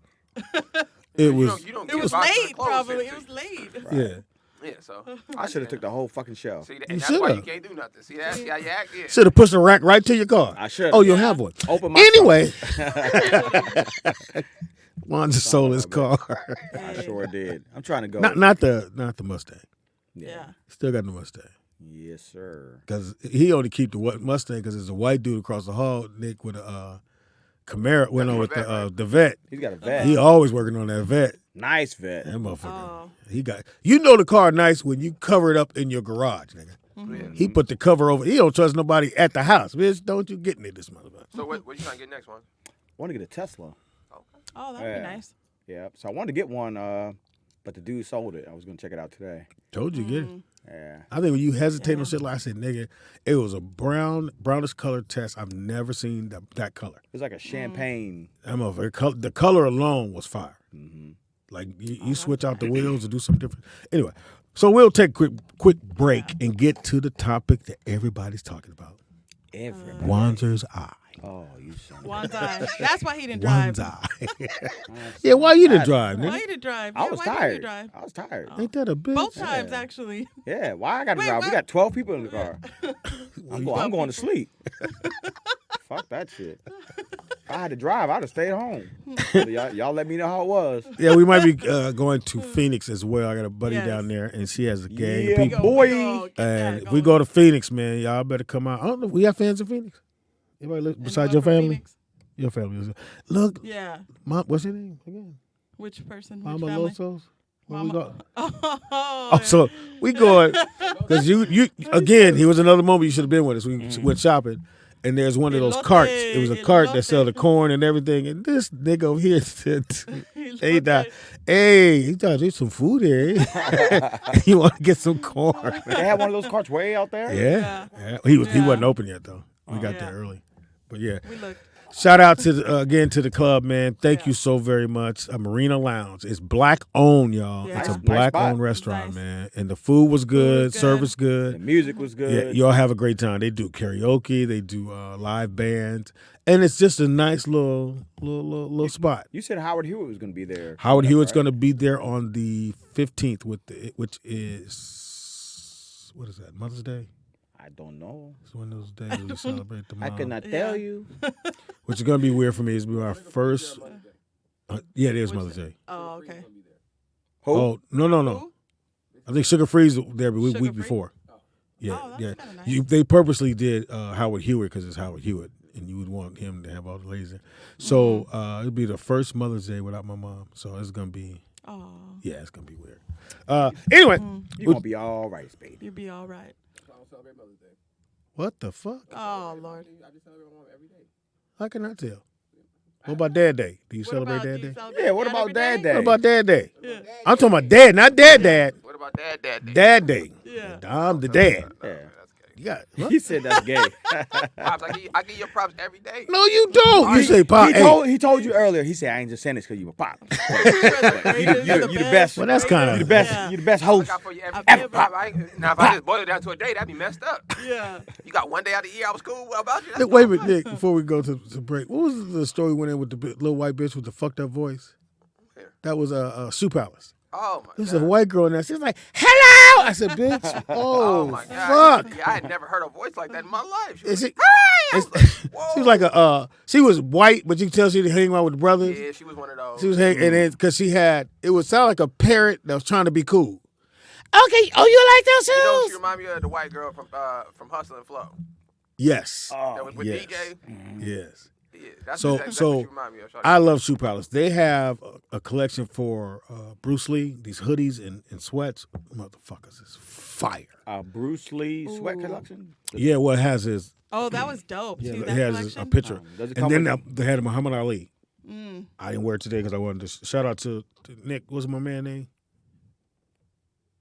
[SPEAKER 2] it was.
[SPEAKER 5] You don't
[SPEAKER 4] It
[SPEAKER 5] get
[SPEAKER 4] was
[SPEAKER 5] boxes of
[SPEAKER 4] late,
[SPEAKER 5] clothes
[SPEAKER 4] probably.
[SPEAKER 5] sent
[SPEAKER 4] It
[SPEAKER 5] to
[SPEAKER 4] was
[SPEAKER 5] you.
[SPEAKER 4] late.
[SPEAKER 2] Yeah.
[SPEAKER 5] Yeah, so
[SPEAKER 3] I should have took the whole fucking show.
[SPEAKER 5] See,
[SPEAKER 2] You
[SPEAKER 5] and that's why you
[SPEAKER 2] shoulda.
[SPEAKER 5] can't do nothing. See that? See how you act? Yeah.
[SPEAKER 2] Should have pushed the rack right to your car.
[SPEAKER 3] I should.
[SPEAKER 2] Oh, you'll have one.
[SPEAKER 3] Open my
[SPEAKER 2] Anyway, Wanzer sold his car.
[SPEAKER 3] I sure did. I'm trying to go.
[SPEAKER 2] not the Mustang.
[SPEAKER 4] Yeah.
[SPEAKER 2] Still got the Mustang.
[SPEAKER 3] Yes, sir.
[SPEAKER 2] Because he only keep the Mustang because there's a white dude across the hall, Nick, with a Camaro, went on with the vet.
[SPEAKER 3] He's got a vet.
[SPEAKER 2] He always working on that vet.
[SPEAKER 3] Nice vet.
[SPEAKER 2] That motherfucker.
[SPEAKER 4] Oh.
[SPEAKER 2] He got, you know, the car nice when you cover it up in your garage, nigga.
[SPEAKER 5] Yeah.
[SPEAKER 2] He put the cover over. He don't trust nobody at the house. Bitch, don't you get me this motherfucker.
[SPEAKER 5] So what you trying to get next one?
[SPEAKER 3] I want to get a Tesla.
[SPEAKER 4] Oh, that'd
[SPEAKER 3] Yeah.
[SPEAKER 4] be nice.
[SPEAKER 3] Yeah. So I wanted to get one, but the dude sold it. I was gonna check it out today.
[SPEAKER 2] Told you get it.
[SPEAKER 3] Yeah.
[SPEAKER 2] I think when you hesitate on shit like I said, nigga, it was a brownish colored test. I've never seen that color.
[SPEAKER 3] It's like a champagne.
[SPEAKER 2] The color alone was fire.
[SPEAKER 3] Mm-hmm.
[SPEAKER 2] Like you switch out the wheels and do something different. Anyway, so we'll take a quick break and get to the topic that everybody's talking about.
[SPEAKER 3] Everybody.
[SPEAKER 2] Wanzer's eye.
[SPEAKER 3] Oh, you son.
[SPEAKER 4] One's eye. That's why he didn't drive.
[SPEAKER 2] One's eye. Yeah, why you didn't drive,
[SPEAKER 4] Why
[SPEAKER 2] nigga?
[SPEAKER 4] you didn't drive?
[SPEAKER 3] I
[SPEAKER 4] Yeah,
[SPEAKER 3] was
[SPEAKER 4] why didn't you
[SPEAKER 3] tired.
[SPEAKER 4] drive?
[SPEAKER 3] I was tired.
[SPEAKER 2] Ain't that a bitch?
[SPEAKER 4] Both times, actually.
[SPEAKER 3] Yeah, why I got to
[SPEAKER 4] Wait,
[SPEAKER 3] drive? We
[SPEAKER 4] what?
[SPEAKER 3] got 12 people in the car. I'm going to sleep. Fuck that shit. If I had to drive, I'd have stayed home. So y'all let me know how it was.
[SPEAKER 2] Yeah, we might be going to Phoenix as well. I got a buddy
[SPEAKER 4] Yes.
[SPEAKER 2] down there, and she has a gang
[SPEAKER 3] Yeah,
[SPEAKER 2] of people.
[SPEAKER 3] boy.
[SPEAKER 4] Get that
[SPEAKER 2] And if we
[SPEAKER 4] going.
[SPEAKER 2] go to Phoenix, man, y'all better come out. I don't know. We have fans in Phoenix. Anybody look besides your
[SPEAKER 4] Anyone from
[SPEAKER 2] family?
[SPEAKER 4] Phoenix?
[SPEAKER 2] Your family. Look,
[SPEAKER 4] Yeah.
[SPEAKER 2] Mom, what's your name again?
[SPEAKER 4] Which person? Which
[SPEAKER 2] Mama
[SPEAKER 4] family?
[SPEAKER 2] Losos. Where
[SPEAKER 4] Mama.
[SPEAKER 2] we go?
[SPEAKER 4] Oh,
[SPEAKER 2] So we going because you again. He was another moment you should have been with us. We went shopping, and there's one of those carts. It was a cart that sell the corn and everything. And this nigga over here said, "Hey, Doc, hey, he thought there's some food here. You want to get some corn?"
[SPEAKER 3] They had one of those carts way out there?
[SPEAKER 2] Yeah. He
[SPEAKER 4] Yeah.
[SPEAKER 2] wasn't open yet though. We got
[SPEAKER 4] Yeah.
[SPEAKER 2] there early, but yeah.
[SPEAKER 4] We looked.
[SPEAKER 2] Shout out to again to the club, man. Thank you so very much. Marina Lounge. It's black owned, y'all.
[SPEAKER 4] Yeah.
[SPEAKER 2] It's a
[SPEAKER 3] Nice
[SPEAKER 2] black
[SPEAKER 3] spot.
[SPEAKER 2] owned restaurant,
[SPEAKER 4] Nice.
[SPEAKER 2] man. And the food was good,
[SPEAKER 4] was good.
[SPEAKER 2] service
[SPEAKER 3] The
[SPEAKER 2] good.
[SPEAKER 3] music was
[SPEAKER 2] Yeah,
[SPEAKER 3] good.
[SPEAKER 2] y'all have a great time. They do karaoke, they do live bands, and it's just a nice little spot.
[SPEAKER 3] You said Howard Hewitt was going to be there.
[SPEAKER 2] Howard Hewitt's
[SPEAKER 3] right?
[SPEAKER 2] going to be there on the 15th, which is what is that? Mother's Day.
[SPEAKER 3] I don't know.
[SPEAKER 2] It's one of those days we celebrate the mom.
[SPEAKER 3] I could not
[SPEAKER 4] Yeah.
[SPEAKER 3] tell you.
[SPEAKER 2] Which is going to be weird for me. It's our first. Yeah, it is Mother's Day.
[SPEAKER 4] Oh, okay.
[SPEAKER 3] Who?
[SPEAKER 2] Oh no!
[SPEAKER 4] Who?
[SPEAKER 2] I think Sugar Free's there the
[SPEAKER 4] Sugar
[SPEAKER 2] week
[SPEAKER 4] Free?
[SPEAKER 2] before. Yeah,
[SPEAKER 4] Oh, that's
[SPEAKER 2] yeah.
[SPEAKER 4] kinda nice.
[SPEAKER 2] They purposely did Howard Hewitt because it's Howard Hewitt, and you would want him to have all the ladies there. So it'll be the first Mother's Day without my mom. So it's gonna be
[SPEAKER 4] Oh,
[SPEAKER 2] it's gonna be weird. Anyway,
[SPEAKER 3] You're going to be all right, Speedy.
[SPEAKER 4] you'll be all right.
[SPEAKER 2] what the fuck?
[SPEAKER 4] Oh, Lord.
[SPEAKER 2] How can I tell? What about Dad Day? Do you
[SPEAKER 4] What
[SPEAKER 2] celebrate
[SPEAKER 4] about- do
[SPEAKER 2] Dad
[SPEAKER 4] you
[SPEAKER 2] Day?
[SPEAKER 4] celebrate
[SPEAKER 3] Yeah, what
[SPEAKER 4] Dad
[SPEAKER 3] about
[SPEAKER 4] every
[SPEAKER 3] Dad Day?
[SPEAKER 2] What about Dad Day?
[SPEAKER 4] Yeah.
[SPEAKER 2] I'm talking about Dad, not Dad.
[SPEAKER 5] What about Dad Day?
[SPEAKER 2] Dad Day.
[SPEAKER 4] Yeah.
[SPEAKER 2] I'm the dad.
[SPEAKER 3] Yeah.
[SPEAKER 2] You got what?
[SPEAKER 3] He said that's gay.
[SPEAKER 5] Pops, I give you props every day.
[SPEAKER 2] No, you don't. You say, Pop.
[SPEAKER 3] He told you earlier. He said, I ain't just saying this because you a pop.
[SPEAKER 4] You're the
[SPEAKER 3] best.
[SPEAKER 2] Well, that's kind
[SPEAKER 3] You the
[SPEAKER 2] of
[SPEAKER 3] best.
[SPEAKER 4] Yeah.
[SPEAKER 3] You the best
[SPEAKER 5] I
[SPEAKER 3] host.
[SPEAKER 5] look out for you every
[SPEAKER 4] I've
[SPEAKER 5] day. Pop, now, if I just boil it down to a day, that'd be messed up.
[SPEAKER 4] Yeah.
[SPEAKER 5] You got one day out of the year I was cool. What about you? That's
[SPEAKER 2] Wait a
[SPEAKER 5] cool.
[SPEAKER 2] minute, Nick, before we go to break. What was the story we went in with the little white bitch with the fucked up voice?
[SPEAKER 5] Where?
[SPEAKER 2] That was Shoe Palace.
[SPEAKER 5] Oh my
[SPEAKER 2] There's
[SPEAKER 5] god.
[SPEAKER 2] a white girl in there. She was like, hello! I said, bitch,
[SPEAKER 5] Oh my god.
[SPEAKER 2] fuck.
[SPEAKER 5] Yeah, I had never heard a voice like that in my life. She was
[SPEAKER 2] Is
[SPEAKER 5] like,
[SPEAKER 2] it-
[SPEAKER 5] "Hey!" I was like, whoa.
[SPEAKER 2] She was like she was white, but you can tell she didn't hang out with the brothers.
[SPEAKER 5] Yeah, she was one of those.
[SPEAKER 2] She was hanging, and then, because it would sound like a parrot that was trying to be cool. Okay, oh, you like those
[SPEAKER 5] You know, she
[SPEAKER 2] shoes?
[SPEAKER 5] remind me of the white girl from Hustle and Flow.
[SPEAKER 2] Yes.
[SPEAKER 5] That was with
[SPEAKER 2] yes.
[SPEAKER 5] DJ.
[SPEAKER 2] Yes.
[SPEAKER 5] Yeah, that's
[SPEAKER 2] So-
[SPEAKER 5] exactly
[SPEAKER 2] so
[SPEAKER 5] what she remind me of. Shawty.
[SPEAKER 2] I love Shoe Palace. They have a collection for Bruce Lee, these hoodies and sweats. Motherfuckers is fire.
[SPEAKER 3] Bruce Lee sweat
[SPEAKER 4] Ooh.
[SPEAKER 3] collection.
[SPEAKER 2] Yeah, what it has is
[SPEAKER 4] Oh, that was dope. See
[SPEAKER 2] it
[SPEAKER 4] that
[SPEAKER 2] has
[SPEAKER 4] collection?
[SPEAKER 2] a picture.
[SPEAKER 3] Does it
[SPEAKER 2] And
[SPEAKER 3] come
[SPEAKER 2] then
[SPEAKER 3] with-
[SPEAKER 2] they had Muhammad Ali.
[SPEAKER 4] Mm.
[SPEAKER 2] I didn't wear it today because I wanted to shout out to Nick. What's my man name?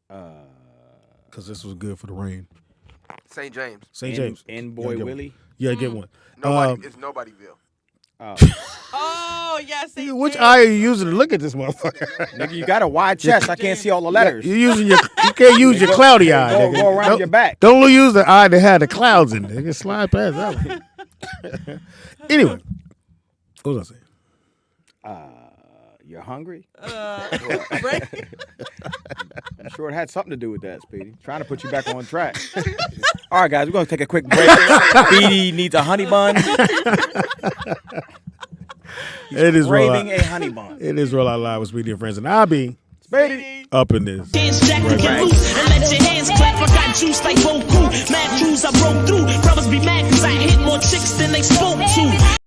[SPEAKER 2] Because this was good for the rain.
[SPEAKER 5] St. James.
[SPEAKER 2] St. James.
[SPEAKER 3] Boy
[SPEAKER 2] Yeah, get
[SPEAKER 3] Willie.
[SPEAKER 2] one. Yeah, get one.
[SPEAKER 5] Nobody. It's Nobodyville.
[SPEAKER 4] Oh, yes.
[SPEAKER 2] Which eye are you using to look at this motherfucker?
[SPEAKER 3] Nigga, you got a wide chest. I can't see all the letters.
[SPEAKER 2] You're using you can't use your cloudy eye.
[SPEAKER 3] Go
[SPEAKER 2] nigga.
[SPEAKER 3] around
[SPEAKER 2] Don't-
[SPEAKER 3] your back.
[SPEAKER 2] Don't use the eye that had the clouds in it. Nigga, slide past that one. Anyway, what was I saying?
[SPEAKER 3] You're hungry?
[SPEAKER 4] Right?
[SPEAKER 3] I'm sure it had something to do with that, Speedy. Trying to put you back on track. All right, guys, we're going to take a quick break. Speedy needs a honey bun.
[SPEAKER 2] It is real.
[SPEAKER 3] Craving a honey bun.
[SPEAKER 2] It is real out loud with Speedy and Friends, and I'll be
[SPEAKER 3] Speedy.
[SPEAKER 2] up in this.
[SPEAKER 6] Hands jacked and get loose and let your hands clap. I got juice like Boku. Mad crews I broke through. Brothers be mad cause I hit more chicks than they spoke to.